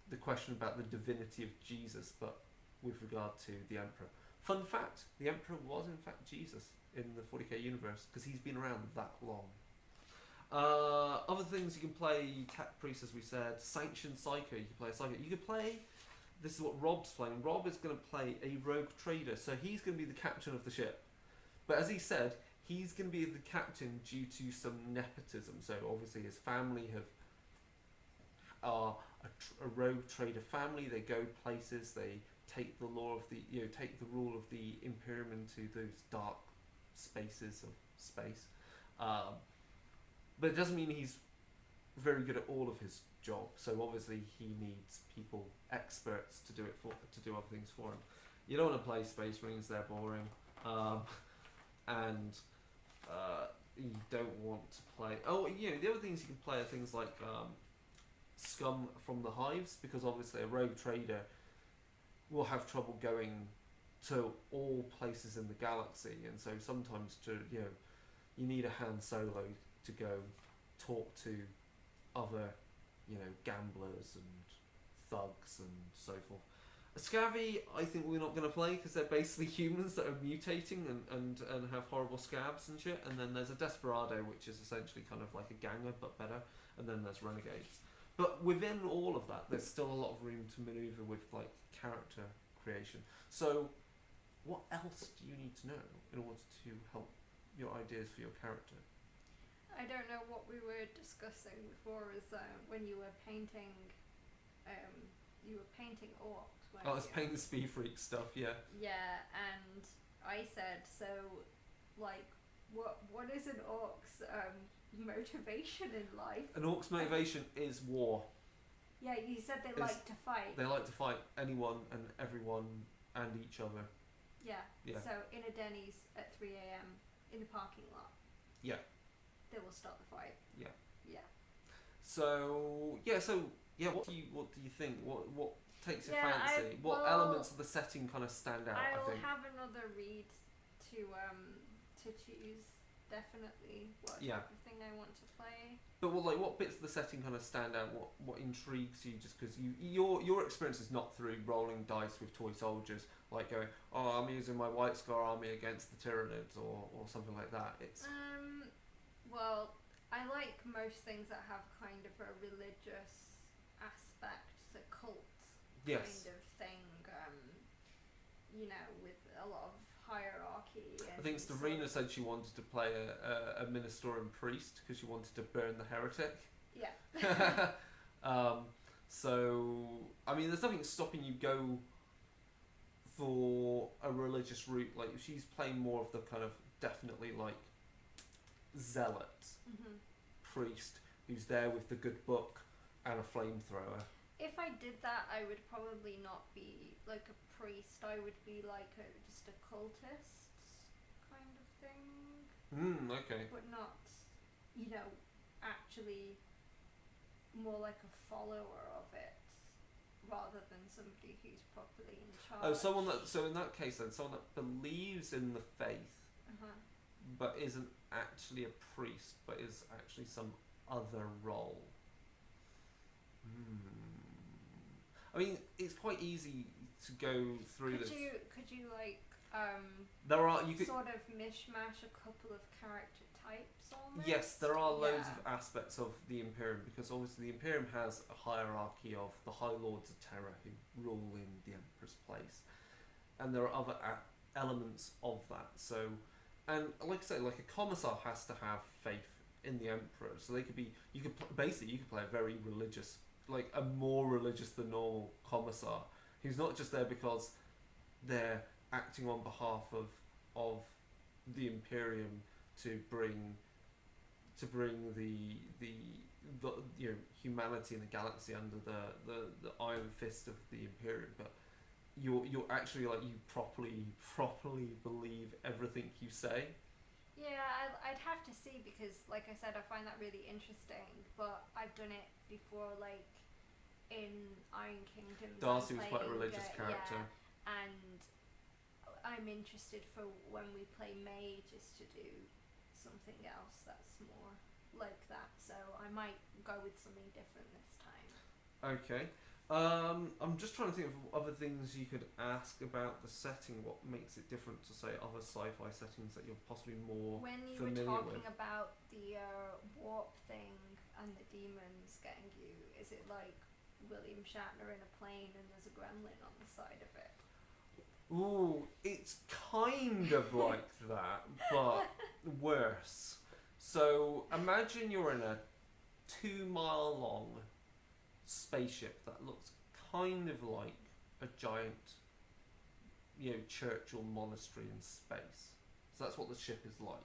the question about the divinity of Jesus, but with regard to the Emperor. Fun fact, the Emperor was in fact Jesus in the 40k universe, because he's been around that long. Other things you can play, Tech Priest, as we said, Sanctioned Psycho, you can play a Psycho. You can play, this is what Rob's playing. Rob is going to play a rogue trader, so he's going to be the captain of the ship. But as he said, he's going to be the captain due to some nepotism. So obviously his family are a rogue trader family. They go places, they take the law of take the rule of the Imperium into those dark spaces of space. But it doesn't mean he's very good at all of his job. So obviously he needs people, experts, to do other things for him. You don't want to play Space Marines; they're boring, and you don't want to play. The other things you can play are things like Scum from the Hives, because obviously a rogue trader will have trouble going to all places in the galaxy, and so sometimes you need a Han Solo to go talk to other gamblers and thugs and so forth. A Scabby, I think we're not going to play, because they're basically humans that are mutating and have horrible scabs and shit. And then there's a Desperado, which is essentially kind of like a ganger but better, and then there's Renegades. But within all of that, there's still a lot of room to maneuver with like character creation. So what else do you need to know in order to help your ideas for your character. I don't know what we were discussing before. Is when you were painting, orcs. Oh, it's paint speed freak stuff. Yeah. Yeah, and I said so. Like, what is an orc's motivation in life? An orc's motivation is war. Yeah, you said they like to fight. They like to fight anyone and everyone and each other. Yeah. Yeah. So in a Denny's at 3 a.m. in the parking lot. Yeah. They will start the fight. Yeah. Yeah. So what do you think? What takes your fancy? What well, elements of the setting kind of stand out? I think. have another read to choose. Definitely what Yeah. type of thing I want to play. But what bits of the setting kind of stand out? What intrigues you? Just because your experience is not through rolling dice with toy soldiers, like going, oh, I'm using my White Scar army against the Tyranids or something like that. It's well, I like most things that have kind of a religious aspect, a cult kind of thing. With a lot of hierarchy. I think Sabrina said she wanted to play a Ministorian priest because she wanted to burn the heretic. Yeah. So, I mean, there's nothing stopping you go for a religious route. Like, she's playing more of the kind of definitely like zealot priest who's there with the good book and a flamethrower. If I did that, I would probably not be like a priest. I would be like just a cultist kind of thing. Okay. But not, actually more like a follower of it rather than somebody who's properly in charge. Oh, so in that case then, someone that believes in the faith but isn't actually a priest, but is actually some other role. I mean, it's quite easy to go through this. Could you like sort of mishmash a couple of character types almost? Yes, there are loads of aspects of the Imperium, because obviously the Imperium has a hierarchy of the High Lords of Terror who rule in the Emperor's place, and there are other elements of that. So, and like I say, like a commissar has to have faith in the Emperor, so they could be. You could play a very religious, like a more religious than normal commissar, who's not just there because they're acting on behalf of the Imperium to bring the humanity and the galaxy under the iron fist of the Imperium, but you're actually like you properly believe everything you say. Yeah, I'd have to see, because like I said, I find that really interesting, but I've done it before, like in Iron Kingdom. Darcy was quite a religious character. Yeah, and I'm interested for when we play Mage is to do something else that's more like that, so I might go with something different this time. Okay. I'm just trying to think of other things you could ask about the setting. What makes it different to, say, other sci-fi settings that you're possibly more when you familiar were talking with? about the warp thing and the demons getting you, is it like William Shatner in a plane and there's a gremlin on the side of it? Ooh, it's kind of like that, but worse. So imagine you're in a 2-mile-long spaceship that looks kind of like a giant, church or monastery in space. So that's what the ship is like,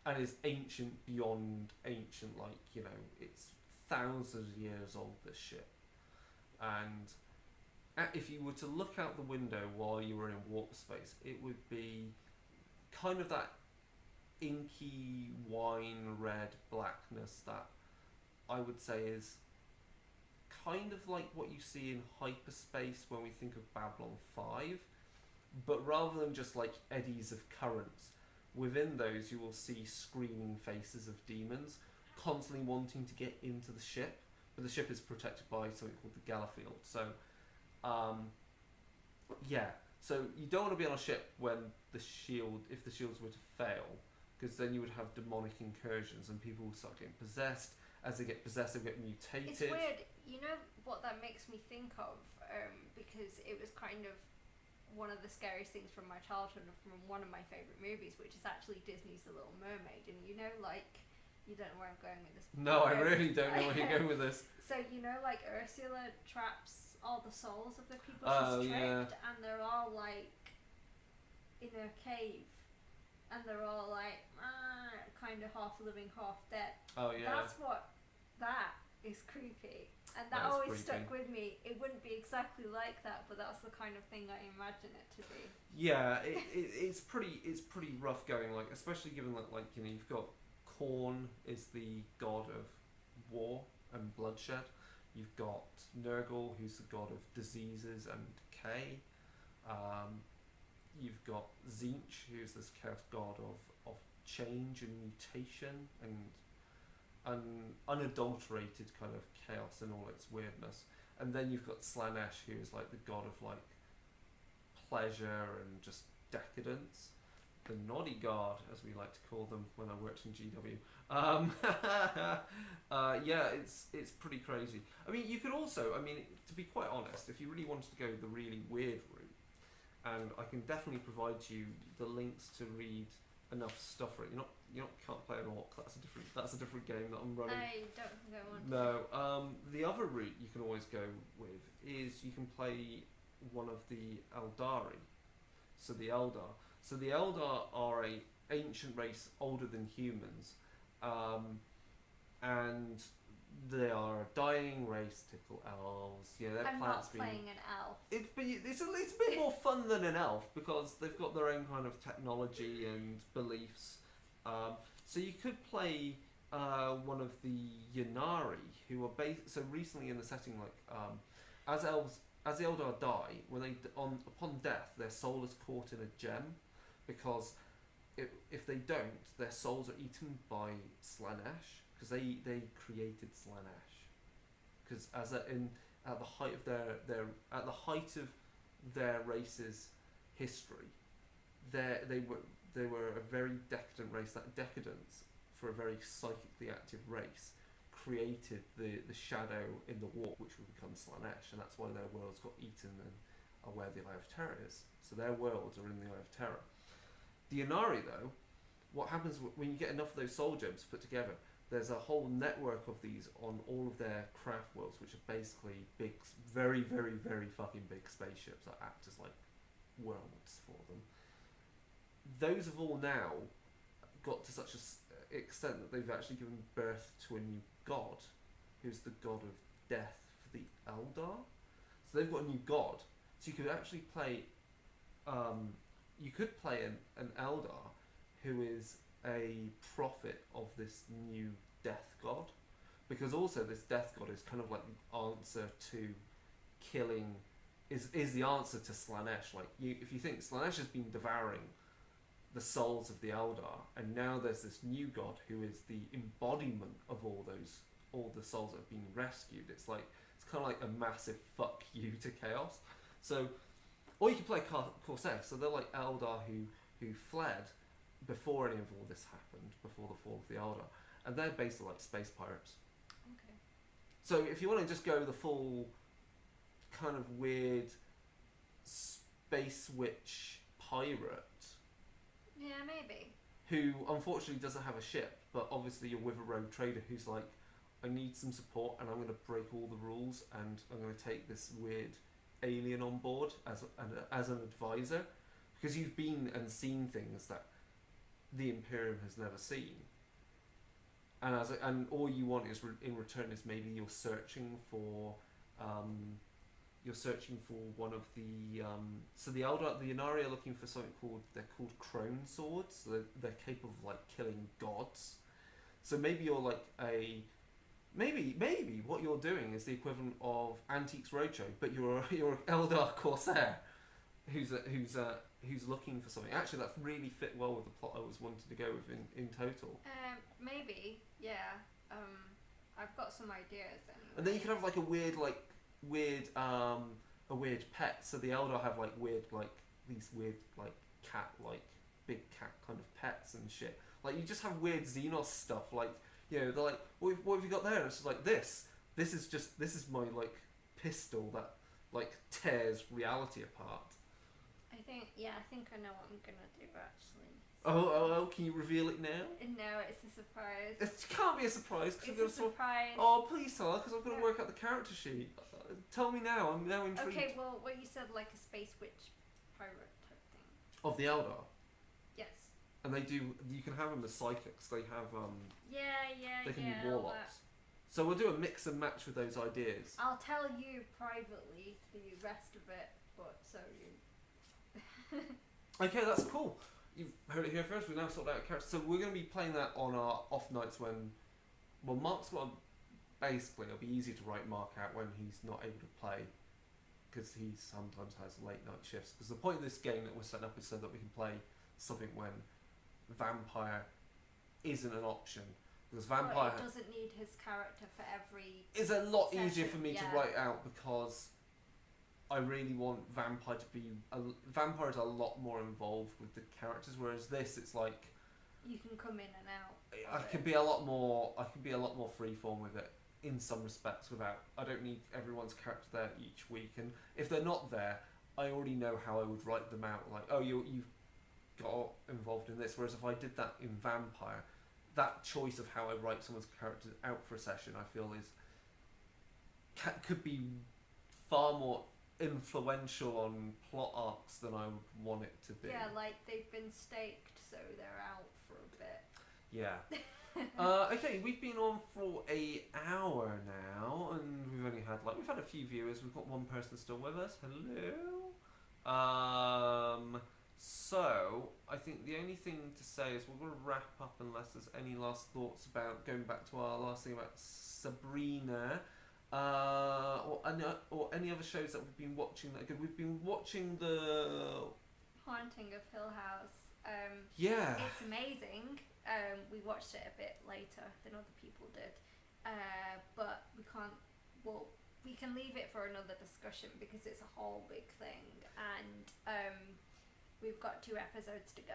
and is ancient beyond ancient. Like, it's thousands of years old, this ship. And if you were to look out the window while you were in warp space, it would be kind of that inky wine red blackness that I would say is kind of like what you see in hyperspace when we think of Babylon 5, but rather than just like eddies of currents, within those you will see screaming faces of demons constantly wanting to get into the ship, but the ship is protected by something called the Gallowfield. So so you don't want to be on a ship when if the shields were to fail, because then you would have demonic incursions and people will start getting possessed. As they get possessed, they get mutated. It's weird. You know what that makes me think of? Because it was kind of one of the scariest things from my childhood and from one of my favourite movies, which is actually Disney's The Little Mermaid. And you know, like, you don't know where I'm going with this. No, I really don't know where you're going with this. So, you know, like, Ursula traps all the souls of the people Oh, she's yeah. tricked, and they're all, like, in a cave, and they're all, like, kind of half living, half dead. Oh, yeah. That is creepy. And that That is always creepy. stuck with me. It wouldn't be exactly like that, but that's the kind of thing I imagine it to be. Yeah, it's pretty rough going, like, especially given that, like, you know, you've got Khorne is the god of war and bloodshed. You've got Nurgle, who's the god of diseases and decay. You've got Tzeentch, who's this chaos god of change and mutation and unadulterated kind of chaos in all its weirdness. And then you've got Slanesh, who is like the god of like pleasure and just decadence. The naughty god, as we like to call them when I worked in GW. Yeah, it's pretty crazy. I mean, you could also, I mean, to be quite honest, if you really wanted to go the really weird route, and I can definitely provide you the links to read enough stuff for it. You can't play an orc. That's a different game that I'm running. I don't think I want to. No. The other route you can always go with is you can play one of the Eldari. So the Eldar. So the Eldar are a ancient race older than humans, and they are a dying race. Typical elves. Yeah, their I'm plants not playing an elf. It's a bit more fun than an elf because they've got their own kind of technology and beliefs. So you could play one of the Ynnari, who are so recently in the setting, like as the Eldar die, when upon death, their soul is caught in a gem, because if they don't, their souls are eaten by Slanesh, because they created Slanesh, because at the height of their race's history, they were a very decadent race. That decadence for a very psychically active race created the shadow in the warp, which would become Slanesh, and that's why their worlds got eaten and are where the Eye of Terror is. So their worlds are in the Eye of Terror. The Ynnari, though, what happens when you get enough of those soul gems put together, there's a whole network of these on all of their craft worlds, which are basically big, very, very, very fucking big spaceships that act as like worlds for them. Those have all now got to such an extent that they've actually given birth to a new god, who's the god of death for the Eldar. So they've got a new god. So you could actually play, an Eldar who is a prophet of this new death god, because also this death god is kind of like the answer to killing, is the answer to Slanesh. Like, if you think Slanesh has been devouring the souls of the Eldar, and now there's this new god who is the embodiment of all the souls that have been rescued. It's kind of like a massive fuck you to chaos. So, or you can play Corsair. So they're like Eldar who fled before any of all this happened, before the fall of the Eldar, and they're basically like space pirates. Okay. So if you want to just go the full kind of weird space witch pirate, yeah, maybe, who unfortunately doesn't have a ship, but obviously you're with a rogue trader who's like, I need some support and I'm going to break all the rules and I'm going to take this weird alien on board as an advisor, because you've been and seen things that the Imperium has never seen, and all you want is in return is maybe you're searching for one of the so the Eldar, the Ynnari are looking for something they're called crone swords. So they're capable of like killing gods. So maybe you're like maybe what you're doing is the equivalent of Antiques Roadshow, but you're an Eldar Corsair who's looking for something. Actually, that really fit well with the plot I was wanting to go with in total. Maybe, yeah. I've got some ideas anyway. And then you could have like a weird pet. So the Eldar have like these weird like cat, like big cat kind of pets and shit. Like you just have weird Xenos stuff. Like, you know, they're like, what have you got there? And it's just like this is my like pistol that like tears reality apart. think I know what I'm gonna do actually. Oh, can you reveal it now? No, it's a surprise. It can't be a surprise because It's a surprise. Oh, please tell her, because I've got to work out the character sheet. Tell me now. I'm now intrigued. Okay, well, what you said, like a space witch pirate type thing. Of the Eldar. Yes. And they do. You can have them as psychics. They have They can be warlocks. So we'll do a mix and match with those ideas. I'll tell you privately the rest of it, but so you. Okay, that's cool. You've heard it here first. We've now sorted out characters. So we're going to be playing that on our off nights when. Well, Mark's got. Basically, it'll be easy to write Mark out when he's not able to play, because he sometimes has late night shifts. Because the point of this game that we're setting up is so that we can play something when vampire isn't an option. Because vampire it doesn't need his character for every. It's a lot session, easier for me to write out because I really want vampire to be. Vampire is a lot more involved with the characters, whereas this, it's like you can come in and out. I can be a lot more. I can be a lot more freeform with it in some respects. Without, I don't need everyone's character there each week, and if they're not there, I already know how I would write them out. Like, oh, you've got involved in this. Whereas if I did that in vampire, that choice of how I write someone's character out for a session, I feel could be far more influential on plot arcs than I would want it to be. Yeah, like they've been staked, so they're out for a bit. Yeah. Okay, we've been on for an hour now, and we've had a few viewers. We've got one person still with us. Hello. So I think the only thing to say is we're going to wrap up unless there's any last thoughts about going back to our last thing about Sabrina, or any other shows that we've been watching that are good. We've been watching the Haunting of Hill House. Yeah. It's amazing. We watched it a bit later than other people did, but we can't. Well, we can leave it for another discussion because it's a whole big thing, and we've got 2 episodes to go.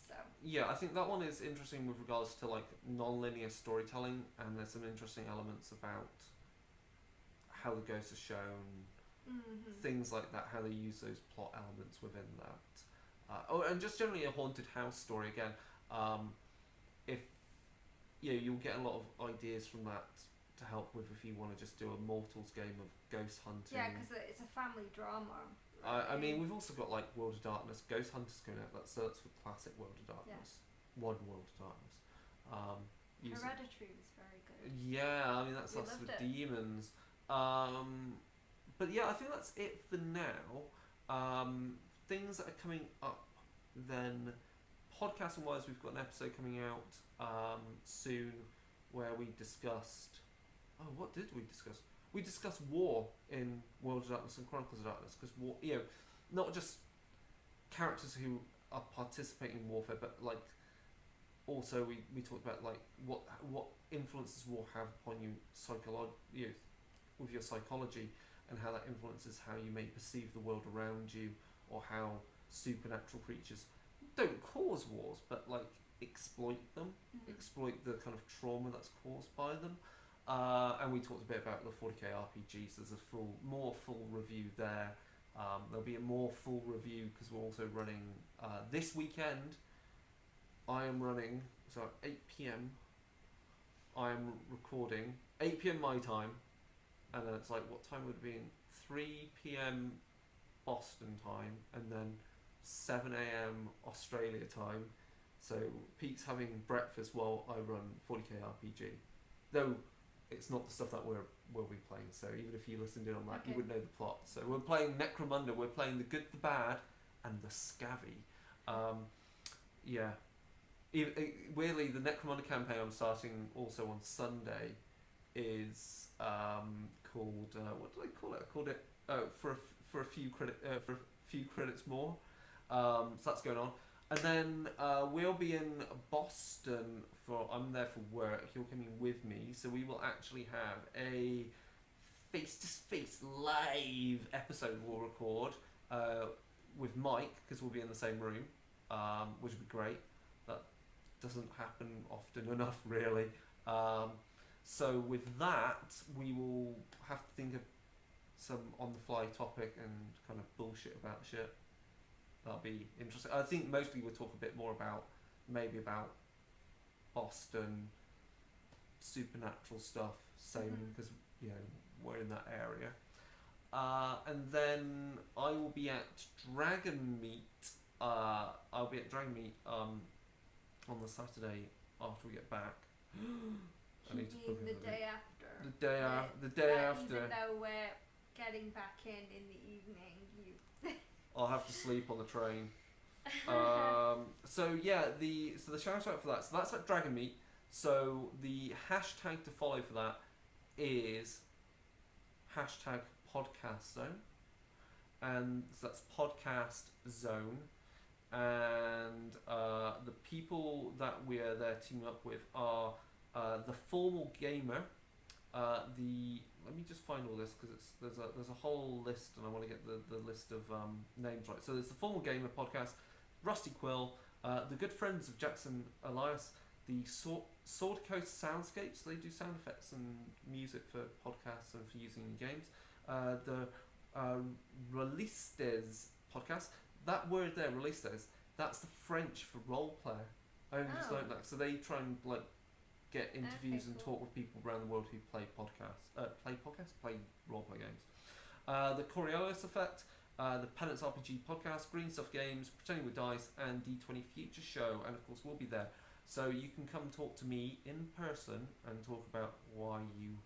So yeah, I think that one is interesting with regards to like non-linear storytelling, and there's some interesting elements about how the ghosts are shown, things like that, how they use those plot elements within that. And just generally a haunted house story again. If you'll get a lot of ideas from that to help with if you want to just do a mortals game of ghost hunting. Yeah, because it's a family drama. I mean, we've also got like World of Darkness, Ghost Hunters coming out. That's for classic World of Darkness. Yeah. One World of Darkness. Hereditary was very good. Yeah, I mean that's us with demons. But yeah, I think that's it for now. Things that are coming up then. Podcasting wise, we've got an episode coming out soon where we discussed. Oh, what did we discuss? We discussed war in World of Darkness and Chronicles of Darkness, because war, not just characters who are participating in warfare, but like also we talked about like what influences war have upon you with your psychology, and how that influences how you may perceive the world around you, or how supernatural creatures don't cause wars, but like exploit them, exploit the kind of trauma that's caused by them. And we talked a bit about the 40k RPGs. There's a more full review there. There'll be a more full review because we're also running this weekend. I am running, so at 8 p.m. I am recording 8 p.m. my time, and then it's like, what time would it be? 3 p.m. Boston time, and then 7 a.m. Australia time. So Pete's having breakfast while I run 40k RPG. Though it's not the stuff that we'll be playing, so even if you listened in on that, you would know the plot. So we're playing Necromunda, we're playing the good, the bad, and the scabby. Yeah. Weirdly, the Necromunda campaign I'm starting also on Sunday is called what did I call it? I called it for a few credits more. So that's going on, and then we'll be in Boston I'm there for work. You're coming with me, so we will actually have a face-to-face live episode we'll record with Mike, because we'll be in the same room, which would be great. That doesn't happen often enough, really. So with that, we will have to think of some on-the-fly topic and kind of bullshit about shit. that'll be interesting. I think mostly we'll talk a bit more about Boston, supernatural stuff, same because we're in that area. And then I will be at Dragonmeet. I'll be at Dragonmeet on the Saturday after we get back. I need to book the day after. The day after. Even though we're getting back in the evening, I'll have to sleep on the train. So the shout out for that. So that's at Dragonmeet. So the hashtag to follow for that is #PodcastZone, and so that's Podcast Zone. And the people that we're there teaming up with are the Formal Gamer. Let me just find all this because there's a whole list, and I want to get the list of names right. So there's the Formal Gamer podcast, Rusty Quill, the good friends of Jackson Elias, the Sword Coast Soundscapes. They do sound effects and music for podcasts and for using in games. The Relistes podcast. That word there, Relistes, that's the French for role player. I only just learned that. So they try and get interviews and talk with people around the world who play role play games. The Coriolis Effect, the Penance RPG podcast, Green Stuff Games, Pretending with Dice, and D20 Future Show, and of course we'll be there. So you can come talk to me in person and talk about why you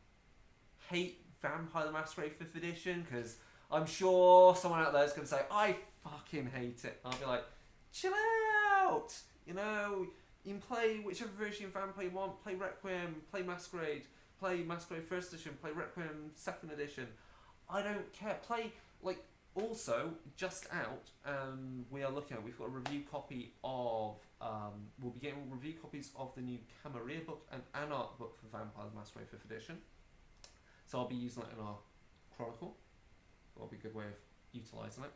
hate Vampire the Masquerade 5th edition, because I'm sure someone out there is going to say, I fucking hate it. I'll be like, chill out! You can play whichever version of Vampire you want, play Requiem, play Masquerade 1st edition, play Requiem 2nd edition. I don't care. Also, just out, we've got a review copy of, we'll be getting review copies of the new Camarilla book and Anarch book for Vampire the Masquerade 5th edition. So I'll be using that in our Chronicle. That'll be a good way of utilising it.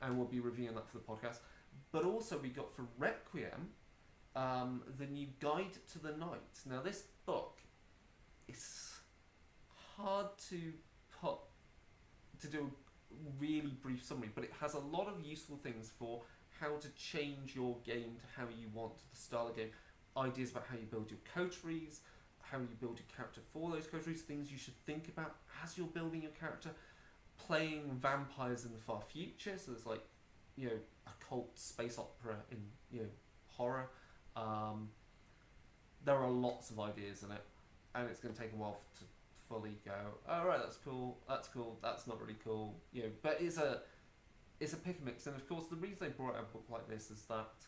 And we'll be reviewing that for the podcast. But also we got for Requiem, the new Guide to the Night. Now this book is hard to do a really brief summary, but it has a lot of useful things for how to change your game to how you want the style of game. Ideas about how you build your coteries, how you build your character for those coteries, things you should think about as you're building your character. Playing vampires in the far future, so there's occult space opera in horror. There are lots of ideas in it, and it's going to take a while to fully go, oh right, that's cool, that's not really cool, but it's a pick and mix. And of course the reason they brought out a book like this is that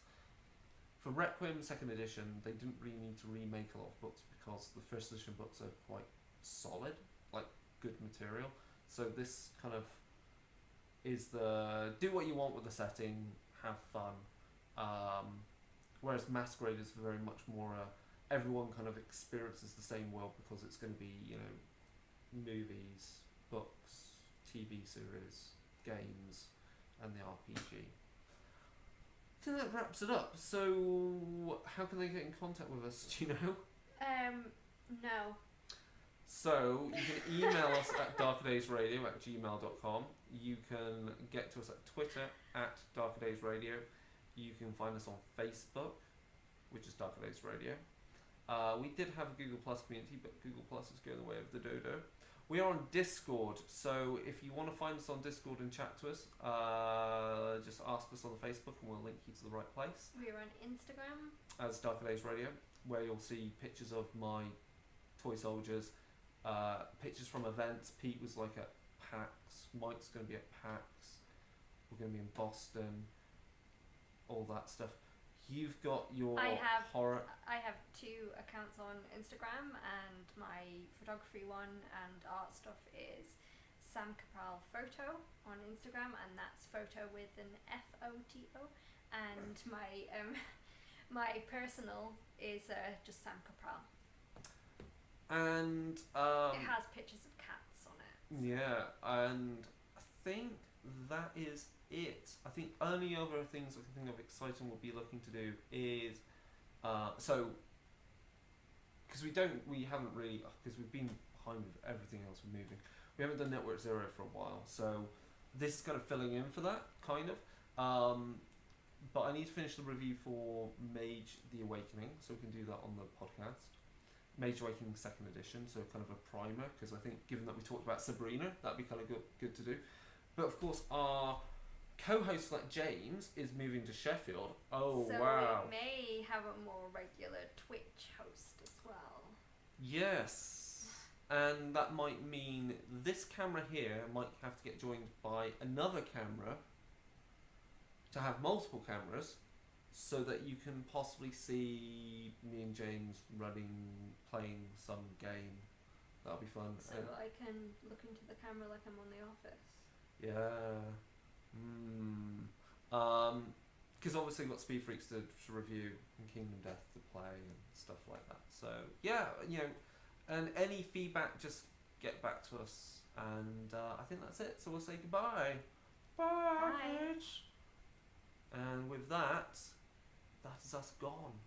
for Requiem 2nd edition they didn't really need to remake a lot of books because the 1st edition books are quite solid, good material. So this kind of is the do what you want with the setting, have fun. Whereas Masquerade is very much more everyone kind of experiences the same world because it's going to be movies, books, TV series, games, and the RPG. I think that wraps it up. So how can they get in contact with us? Do you know? No. So you can email us at darkerdaysradio@gmail.com. You can get to us at Twitter at darkerdaysradio. You can find us on Facebook, which is Darker Days Radio. We did have a Google Plus community, but Google Plus is going the way of the dodo. We are on Discord, so if you want to find us on Discord and chat to us, just ask us on the Facebook and we'll link you to the right place. We're on Instagram as Darker Days Radio, where you'll see pictures of my toy soldiers, pictures from events. Pete was at PAX, Mike's going to be at PAX, we're going to be in Boston, all that stuff. You've got your horror. I have 2 accounts on Instagram, and my photography one and art stuff is Sam Capral Photo on Instagram, and that's photo with an F-O-T-O. And my my personal is just Sam Capral. And it has pictures of cats on it. Yeah, and I think that is it. I think only other things I can think of exciting we'll be looking to do is because we've been behind with everything else moving. We haven't done Network Zero for a while, so this is kind of filling in for that kind of. But I need to finish the review for Mage the Awakening, so we can do that on the podcast. Mage Awakening 2nd edition, so kind of a primer, because I think given that we talked about Sabrina, that'd be kind of good to do. But of course, our co-host, like James, is moving to Sheffield. Oh, so wow. we may have a more regular Twitch host as well. Yes. And that might mean this camera here might have to get joined by another camera to have multiple cameras, so that you can possibly see me and James playing some game. That'll be fun. So I can look into the camera like I'm on The Office. Yeah. Because obviously we've got Speed Freaks to review and Kingdom Death to play and stuff like that. So yeah, and any feedback, just get back to us. And I think that's it. So we'll say goodbye. Bye. Bye. And with that, that is us gone.